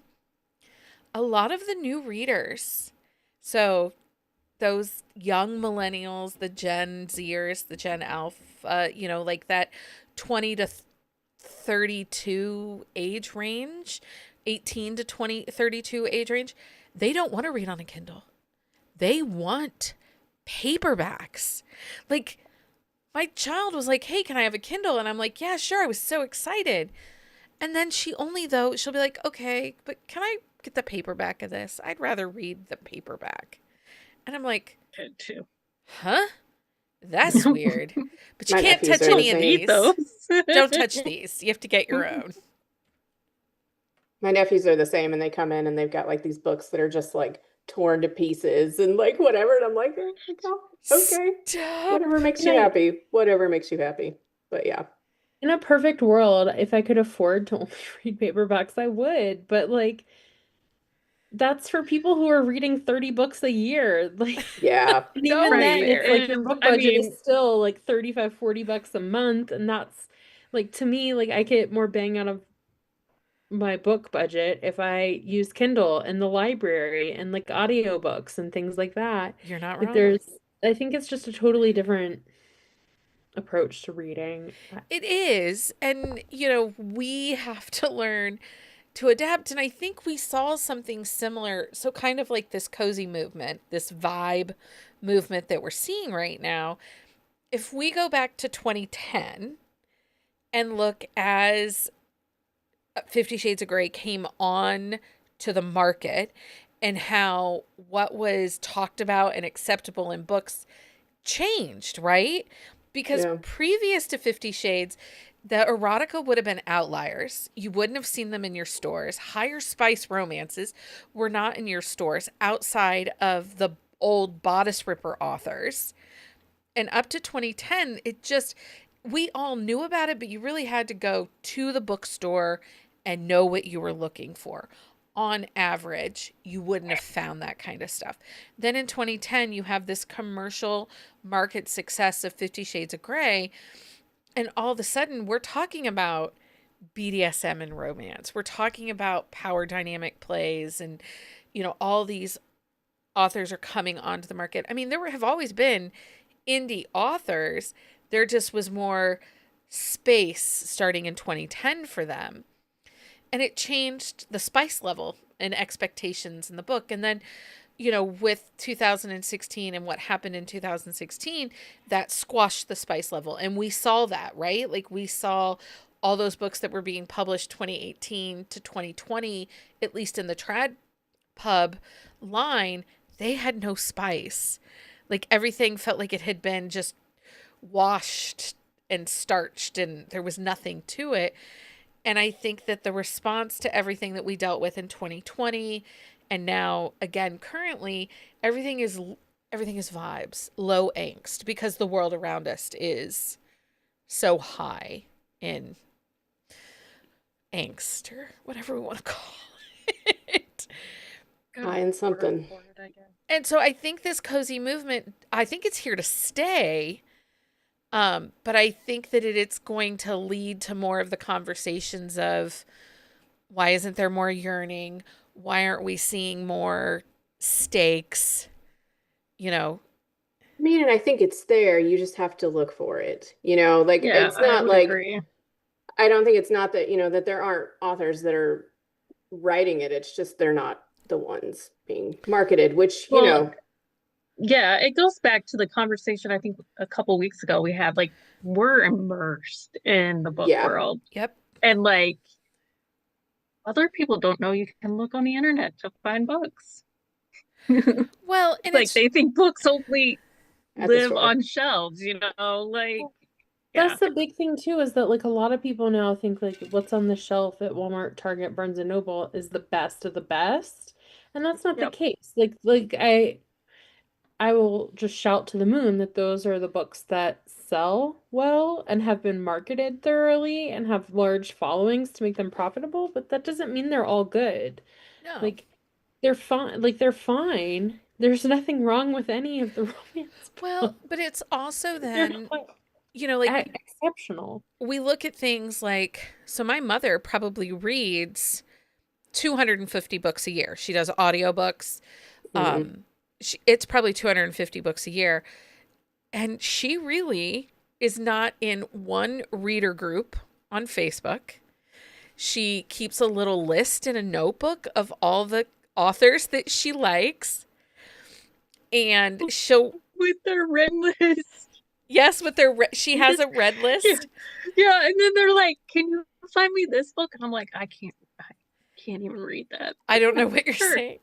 a lot of the new readers, so those young millennials, the Gen Zers, the Gen Alpha, like that 20 to 32 age range, 18 to 32 age range, they don't want to read on a Kindle. They want paperbacks. Like, my child was like, hey, can I have a Kindle? And I'm like, yeah, sure. I was so excited. And then she'll be like, okay, but can I get the paperback of this? I'd rather read the paperback. And I'm like, too. Huh? That's weird. But you My can't nephews touch are any the of same. these. Don't touch these. You have to get your own. My nephews are the same, and they come in and they've got like these books that are just like torn to pieces and like whatever. And I'm like, oh, okay, Stop. whatever makes you happy. Whatever makes you happy. But yeah. In a perfect world, if I could afford to only read paperbacks, I would. But like, that's for people who are reading 30 books a year. Like, Yeah. and even then, it's like your And, book I budget mean- is still like 35, 40 bucks a month. And that's like, to me, like I get more bang out of my book budget if I use Kindle and the library and like audiobooks and things like that. You're not Like wrong. I think it's just a totally different approach to reading. It is. And, we have to learn to adapt. And I think we saw something similar. So kind of like this cozy movement, this vibe movement that we're seeing right now. If we go back to 2010 and look as 50 Shades of Grey came on to the market and how what was talked about and acceptable in books changed, right? Because previous to 50 Shades, the erotica would have been outliers. You wouldn't have seen them in your stores. Higher spice romances were not in your stores outside of the old bodice ripper authors. And up to 2010, we all knew about it, but you really had to go to the bookstore and know what you were looking for. On average, you wouldn't have found that kind of stuff. Then in 2010, you have this commercial market success of 50 Shades of Grey. And all of a sudden, we're talking about BDSM and romance. We're talking about power dynamic plays. And, all these authors are coming onto the market. I mean, have always been indie authors. There just was more space starting in 2010 for them. And it changed the spice level and expectations in the book. And then, with 2016 and what happened in 2016, that squashed the spice level. And we saw that, right? Like we saw all those books that were being published 2018 to 2020, at least in the trad pub line, they had no spice. Like everything felt like it had been just washed and starched and there was nothing to it. And I think that the response to everything that we dealt with in 2020 and now again currently, everything is vibes, low angst, because the world around us is so high in angst or whatever we want to call it. High in something. And so I think this cozy movement, I think it's here to stay. But I think that it's going to lead to more of the conversations of why isn't there more yearning? Why aren't we seeing more stakes? You know, I mean, and I think it's there. You just have to look for it. Like Yeah, it's I not would like agree. I don't think it's not that, that there aren't authors that are writing it. It's just they're not the ones being marketed, which, Well, yeah, it goes back to the conversation I think a couple weeks ago we had. Like, we're immersed in the book yeah. world, yep. and like other people don't know you can look on the internet to find books. Well, and Like it's they think books only At the live store. on shelves, like yeah. That's the big thing too, is that like a lot of people now think like what's on the shelf at Walmart, Target, Barnes and Noble is the best of the best. And that's not the Yep. case. Like I will just shout to the moon that those are the books that sell well and have been marketed thoroughly and have large followings to make them profitable, but that doesn't mean they're all good. no. Like they're fine. Like they're fine. There's nothing wrong with any of the romance Well, books. but it's also They're then, not like exceptional. we look at things like, so my mother probably reads 250 books a year. She does audiobooks. Mhm. It's probably 250 books a year. And she really is not in one reader group on Facebook. She keeps a little list in a notebook of all the authors that she likes. And she'll, With their red list. yes, she has a red list. Yeah, and then they're like, "Can you find me this book?" And I'm like, I can't even read that. I don't know what you're Sure. saying.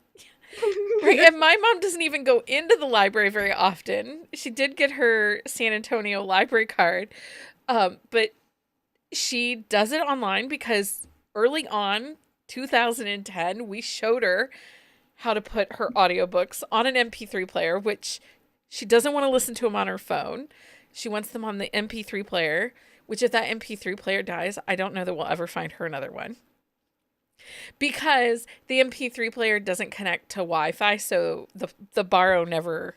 Right. And my mom doesn't even go into the library very often. She did get her San Antonio library card. But she does it online because early on, 2010, we showed her how to put her audiobooks on an MP3 player, which she doesn't want to listen to them on her phone. She wants them on the MP3 player, which if that MP3 player dies, I don't know that we'll ever find her another one. Because the MP3 player doesn't connect to Wi-Fi, so the borrow never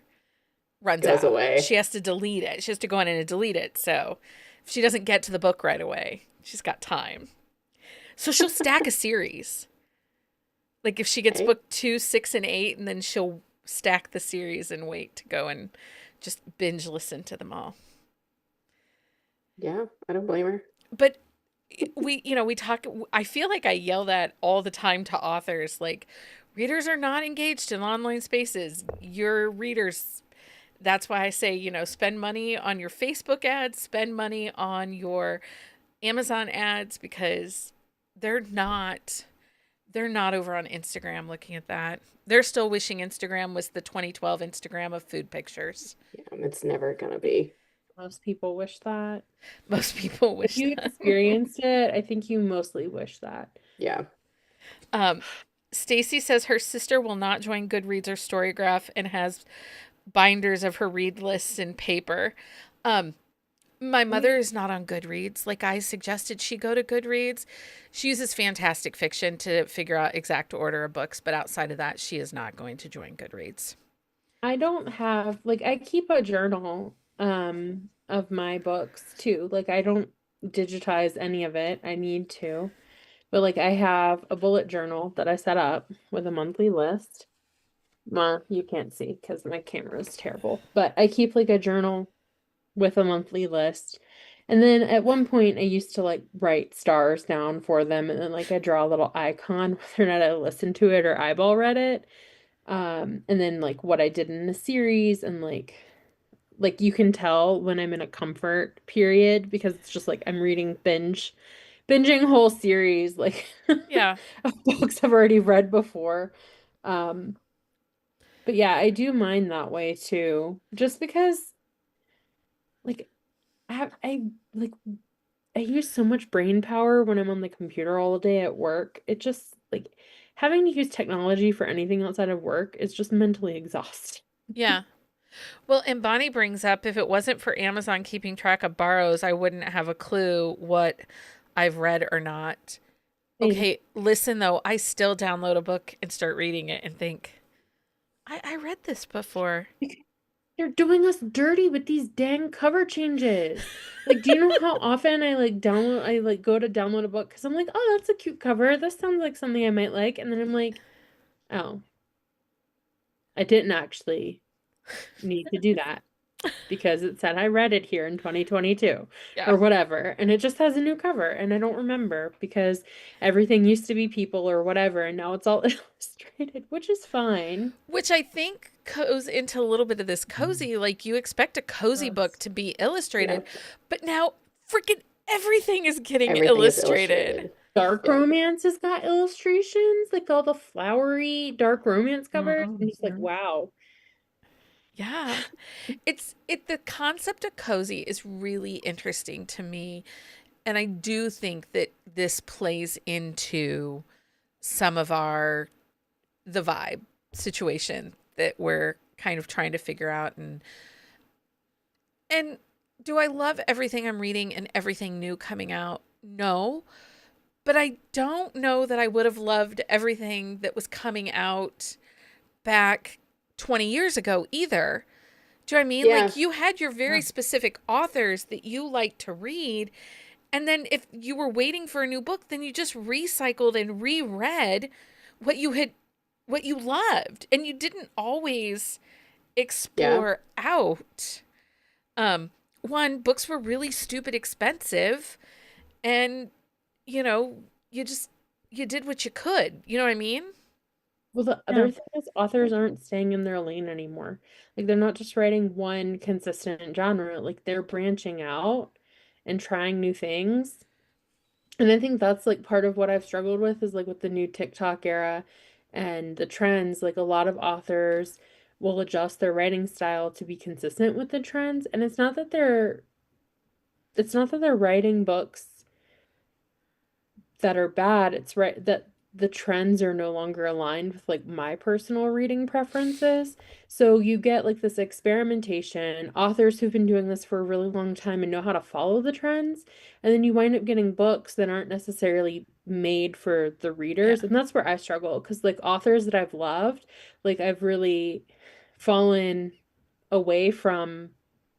runs Goes out. away. She has to delete it. She has to go in and delete it. So if she doesn't get to the book right away, she's got time. So she'll stack a series. Like if she gets Okay. book 2, 6, and 8, and then she'll stack the series and wait to go and just binge listen to them all. Yeah, I don't blame her. But we talk, I feel like I yell that all the time to authors, like, readers are not engaged in online spaces. Your readers, that's why I say, spend money on your Facebook ads, spend money on your Amazon ads, because they're not over on Instagram looking at that. They're still wishing Instagram was the 2012 Instagram of food pictures. Yeah, it's never gonna be. Most people wish that. Most people If wish you that. experienced it, I think you mostly wish that. Yeah. Stacy says her sister will not join Goodreads or Storygraph and has binders of her read lists in paper. My mother is not on Goodreads. Like I suggested she go to Goodreads. She uses Fantastic Fiction to figure out exact order of books, but outside of that, she is not going to join Goodreads. I don't have I keep a journal of my books too. Like I don't digitize any of it. I need to. But like I have a bullet journal that I set up with a monthly list. Well, you can't see because my camera is terrible. But I keep like a journal with a monthly list. And then at one point I used to like write stars down for them, and then like I draw a little icon whether or not I listened to it or eyeball read it. And then like what I did in the series, and like you can tell when I'm in a comfort period because it's just like I'm reading binging whole series like Yeah. of books I've already read before. But yeah, I do mine that way too. Just because like I like I use so much brain power when I'm on the computer all day at work. It just like having to use technology for anything outside of work is just mentally exhausting. Yeah. Well, and Bonnie brings up if it wasn't for Amazon keeping track of borrows, I wouldn't have a clue what I've read or not. Same. Okay, listen though, I still download a book and start reading it and think, I read this before. They're doing us dirty with these dang cover changes. Like, do you know how often I go to download a book because I'm like, oh, that's a cute cover. This sounds like something I might like. And then I'm like, oh, I didn't actually need to do that because it said I read it here in 2022 Yeah. or whatever. And it just has a new cover and I don't remember because everything used to be people or whatever. And now it's all illustrated, which is fine. Which I think goes into a little bit of this cozy. Like you expect a cozy book to be illustrated, Yeah. but now freaking everything is getting Everything is illustrated. illustrated. Dark Yeah. romance has got illustrations, like all the flowery dark romance covers. And just like, wow. Yeah. The concept of cozy is really interesting to me. And I do think that this plays into some of the vibe situation that we're kind of trying to figure out. And do I love everything I'm reading and everything new coming out? No. But I don't know that I would have loved everything that was coming out back 20 years ago either. Do you know what I mean? Yeah. Like you had your very specific authors that you like to read. And then if you were waiting for a new book, then you just recycled and reread what you loved. And you didn't always explore out. One, books were really stupid expensive. And, you did what you could. You know what I mean? Well, the other thing is authors aren't staying in their lane anymore. Like they're not just writing one consistent genre, like they're branching out and trying new things. And I think that's like part of what I've struggled with is like with the new TikTok era and the trends, like a lot of authors will adjust their writing style to be consistent with the trends. And it's not that they're writing books that are bad. It's right that the trends are no longer aligned with like my personal reading preferences. So you get like this experimentation, authors who've been doing this for a really long time and know how to follow the trends, and then you wind up getting books that aren't necessarily made for the readers. Yeah. And that's where I struggle because like authors that I've loved, like I've really fallen away from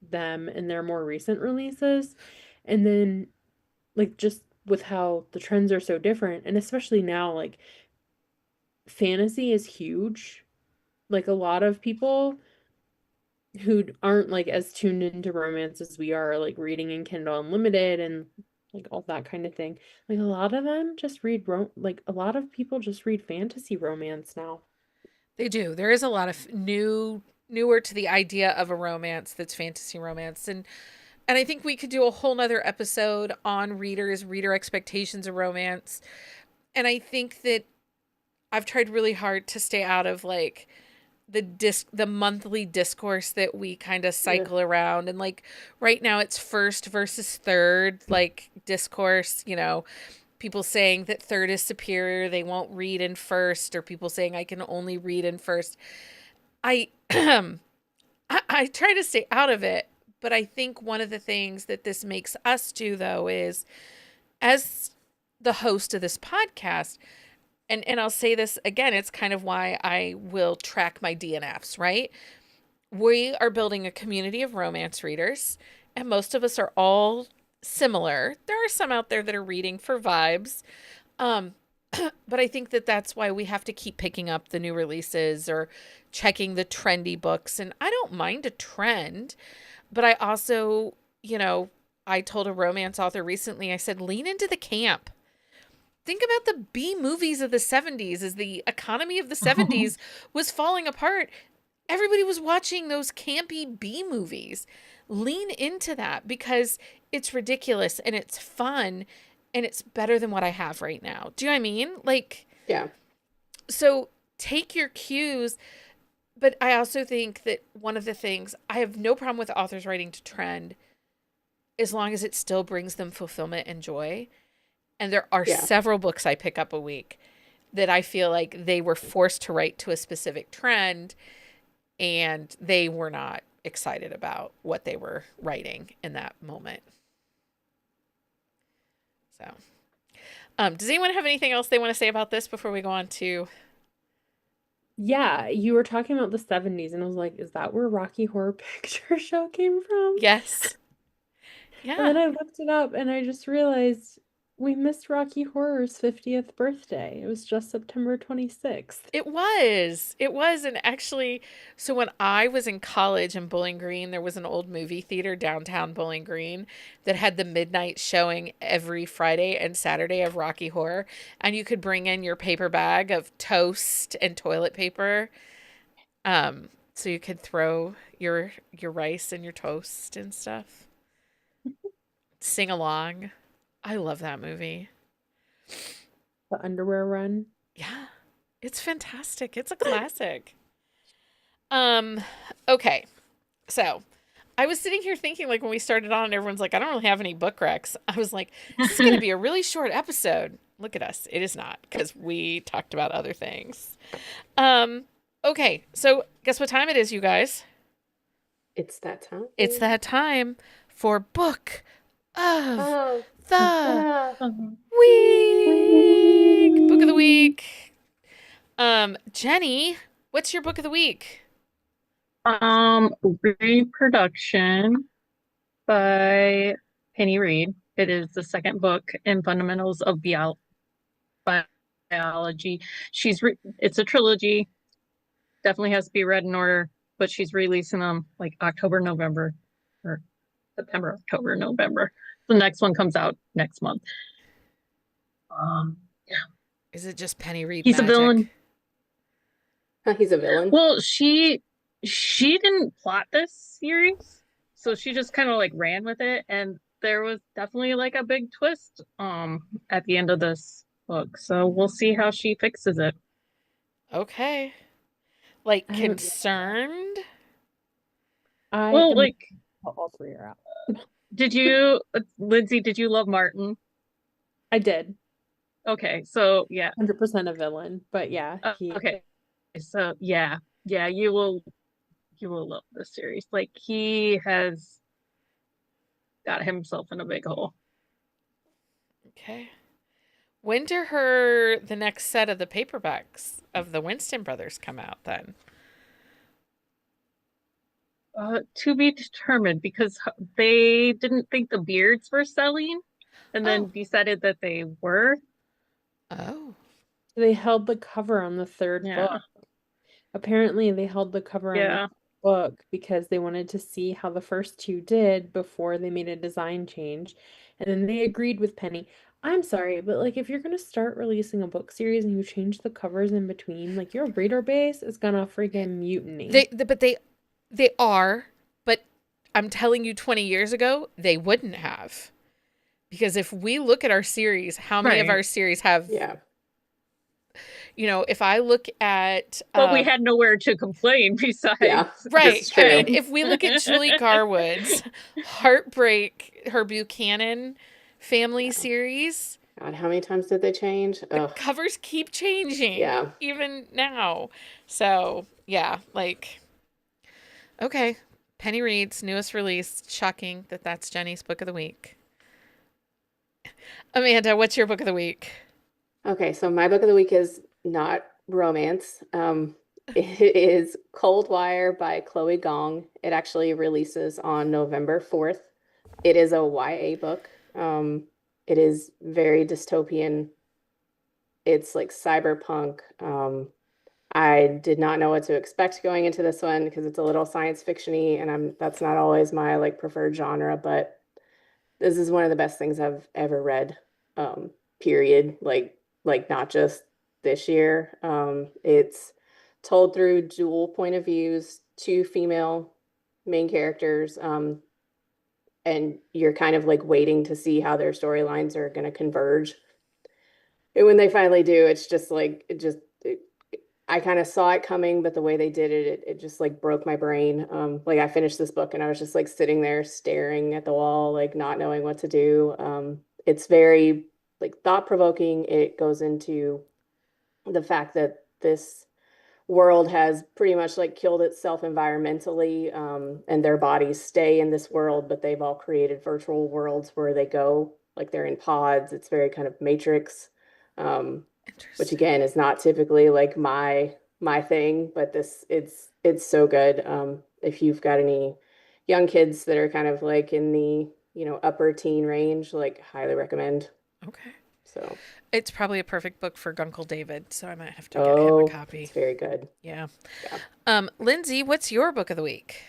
them in their more recent releases. And then like just with how the trends are so different and especially now like fantasy is huge. Like a lot of people who aren't like as tuned into romance as we are like reading in Kindle Unlimited and like all that kind of thing. Like a lot of them just read a lot of people just read fantasy romance now. They do. There is a lot of newer to the idea of a romance that's fantasy romance. And I think we could do a whole nother episode on reader expectations of romance. And I think that I've tried really hard to stay out of like the monthly discourse that we kind of cycle around. And like right now it's first versus third, like discourse, people saying that third is superior, they won't read in first, or people saying I can only read in first. I I try to stay out of it. But I think one of the things that this makes us do, though, is as the host of this podcast, and I'll say this again, it's kind of why I will track my DNFs, right? We are building a community of romance readers, and most of us are all similar. There are some out there that are reading for vibes. But I think that that's why we have to keep picking up the new releases or checking the trendy books. And I don't mind a trend. But I also, I told a romance author recently, I said, lean into the camp. Think about the B movies of the 70s as the economy of the 70s was falling apart. Everybody was watching those campy B movies. Lean into that because it's ridiculous and it's fun and it's better than what I have right now. Do you know what I mean? Like, Yeah. So take your cues. But I also think that one of the things, I have no problem with authors writing to trend, as long as it still brings them fulfillment and joy. And there are Yeah. several books I pick up a week that I feel like they were forced to write to a specific trend and they were not excited about what they were writing in that moment. So, does anyone have anything else they want to say about this before we go on to? Yeah, you were talking about the 70s, and I was like, is that where Rocky Horror Picture Show came from? Yes. And Yeah. then I looked it up and I just realized we missed Rocky Horror's 50th birthday. It was just September 26th. It was. It was. And actually, so when I was in college in Bowling Green, there was an old movie theater downtown Bowling Green that had the midnight showing every Friday and Saturday of Rocky Horror. And you could bring in your paper bag of toast and toilet paper. So you could throw your rice and your toast and stuff. Sing along. I love that movie. The underwear run. Yeah. It's fantastic. It's a classic. Okay. So I was sitting here thinking, like, when we started on, everyone's like, I don't really have any book recs. I was like, this is going to be a really short episode. Look at us. It is not, because we talked about other things. Okay. So guess what time it is, you guys? It's that time. It's that time for Book of Oh, the Um, Week. Book of the Week. Jenni, what's your book of the week? Reproduction by Penny Reed. It is the second book in Fundamentals of Biology. It's a trilogy. Definitely has to be read in order, but she's releasing them like October, November, or September, October, November. The next one comes out next month. Yeah. Is it just Penny Reed He's a magic? villain. he's a villain. Well, she didn't plot this series, so she just kind of like ran with it, and there was definitely like a big twist at the end of this book. So we'll see how she fixes it. Okay. Like I haven't read concerned? I Well, am like, all three are out. Lindsay, did you love Martin? I did. Okay, so yeah. 100% a villain, but yeah, he Okay, so yeah, you will love this series. Like, he has got himself in a big hole. Okay. When do the next set of the paperbacks of the Winston brothers come out then? To be determined, because they didn't think the beards were selling, and then Oh. decided that they were. Oh. they held the cover on the third Yeah. book. Apparently, they held the cover on Yeah. the book because they wanted to see how the first two did before they made a design change. And then they agreed with Penny. I'm sorry, but like if you're gonna start releasing a book series and you change the covers in between, like your reader base is gonna freaking mutiny. They are, but I'm telling you 20 years ago, they wouldn't have. Because if we look at our series, how many of Right. our series have, Yeah. you know, if I look at But we had nowhere to complain besides. Yeah. right. It's I true. mean, if we look at Julie Garwood's Heartbreak, her Buchanan family series, God, how many times did they change? the Ugh. covers keep changing. Yeah. Even now. So, yeah, like, okay. Penny Reed's newest release. Shocking that that's Jenni's book of the week. Amanda, what's your book of the week? Okay, so my book of the week is not romance. It is Cold Wire by Chloe Gong. It actually releases on November 4th. It is a YA book. It is very dystopian. It's like cyberpunk. I did not know what to expect going into this one because it's a little science fiction-y, and that's not always my like preferred genre, but this is one of the best things I've ever read. Period. Like not just this year. It's told through dual point of views, two female main characters, and you're kind of like waiting to see how their storylines are going to converge. And when they finally do, it's just like I kind of saw it coming, but the way they did it just like broke my brain. Like I finished this book and I was just like sitting there staring at the wall, like not knowing what to do. It's very like thought-provoking. It goes into the fact that this world has pretty much like killed itself environmentally, and their bodies stay in this world, but they've all created virtual worlds where they go, like they're in pods. It's very kind of Matrix, which Interesting. again is not typically like my thing, but this it's so good. If you've got any young kids that are kind of like in the, upper teen range, like highly recommend. Okay. So, It's probably a perfect book for Gunkle David, so I might have to get him a oh, copy. it's very good. Yeah. Yeah. Lindsay, what's your book of the week?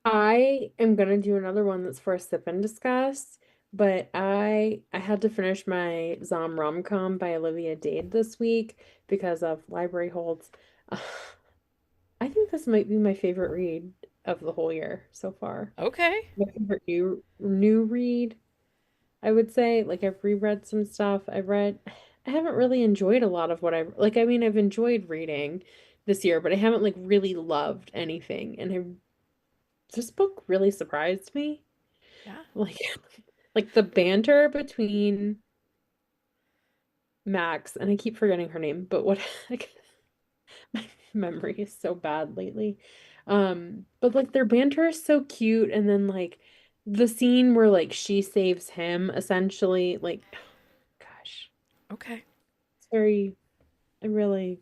I am gonna do another one that's for a sip and discuss, but I had to finish my Zom rom-com by Olivia Dade this week because of library holds. I think this might be my favorite read of the whole year so far. Okay. My favorite new read, I would say. Like I've reread some stuff. I haven't really enjoyed a lot of what I've like. I mean, I've enjoyed reading this year, but I haven't like really loved anything. And this book really surprised me. Yeah. Like like the banter between Max, and I keep forgetting her name, but what like my memory is so bad lately. But like their banter is so cute, and then like the scene where like she saves him essentially, like gosh, Okay. it's very I really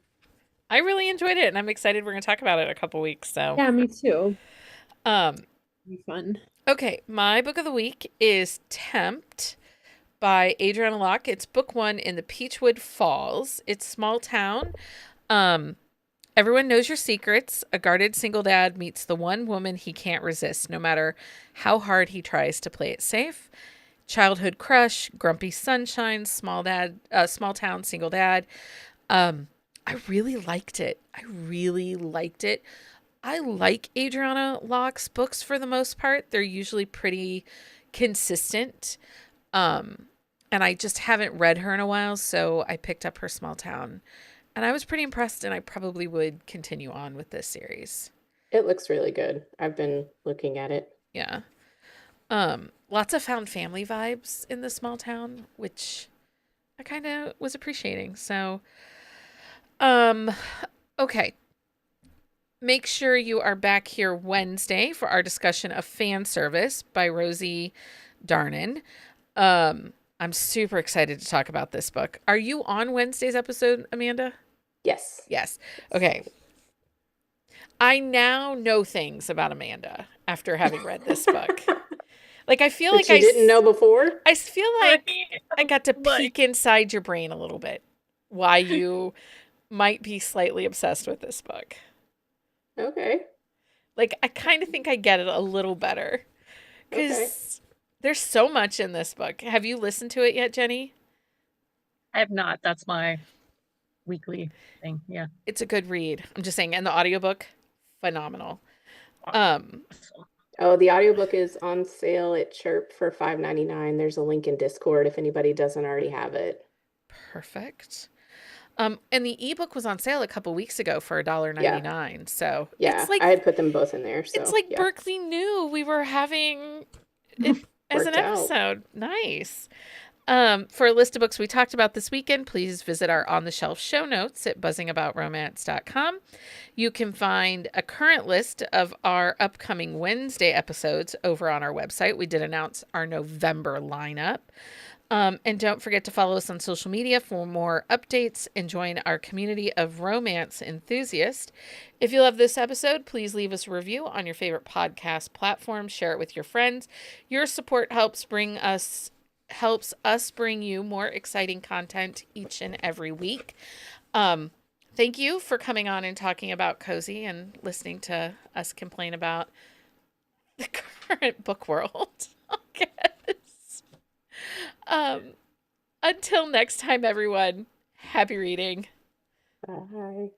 I really enjoyed it, and I'm excited we're going to talk about it in a couple weeks. So, yeah, me too. um, Be fun. okay, my book of the week is Tempt by Adriana Locke. It's book one in the Peachwood Falls. It's small town. Um, Everyone knows your secrets. A guarded single dad meets the one woman he can't resist, no matter how hard he tries to play it safe. Childhood crush, grumpy sunshine, small town single dad. I really liked it. I really liked it. I like Adriana Locke's books for the most part. They're usually pretty consistent. Um, and I just haven't read her in a while, so I picked up her small town. And I was pretty impressed, and I probably would continue on with this series. It looks really good. I've been looking at it. Yeah. Lots of found family vibes in the small town, which I kind of was appreciating. So, um, okay. Make sure you are back here Wednesday for our discussion of Fan Service by Rosie Darnan. I'm super excited to talk about this book. Are you on Wednesday's episode, Amanda? Yes. Yes. Okay. I now know things about Amanda after having read this book. Like I feel That like you didn't know before? I feel like I got to peek inside your brain a little bit why you might be slightly obsessed with this book. Okay. Like I kind of think I get it a little better because there's so much in this book. Have you listened to it yet, Jenni? I have not. That's my weekly thing. Yeah. It's a good read. I'm just saying, and the audiobook, phenomenal. Oh, the audiobook is on sale at Chirp for $5.99. There's a link in Discord if anybody doesn't already have it. Perfect. And the ebook was on sale a couple weeks ago for $1.99. So yeah, it's like I had put them both in there. So it's like yeah. Berkeley knew we were having it as an Worked out. episode. Nice. For a list of books we talked about this weekend, please visit our on the shelf show notes at buzzingaboutromance.com. You can find a current list of our upcoming Wednesday episodes over on our website. We did announce our November lineup. And don't forget to follow us on social media for more updates and join our community of romance enthusiasts. If you love this episode, please leave us a review on your favorite podcast platform. Share it with your friends. Your support helps us bring you more exciting content each and every week. Thank you for coming on and talking about Cozy and listening to us complain about the current book world, I guess. Until next time, everyone, happy reading. Bye.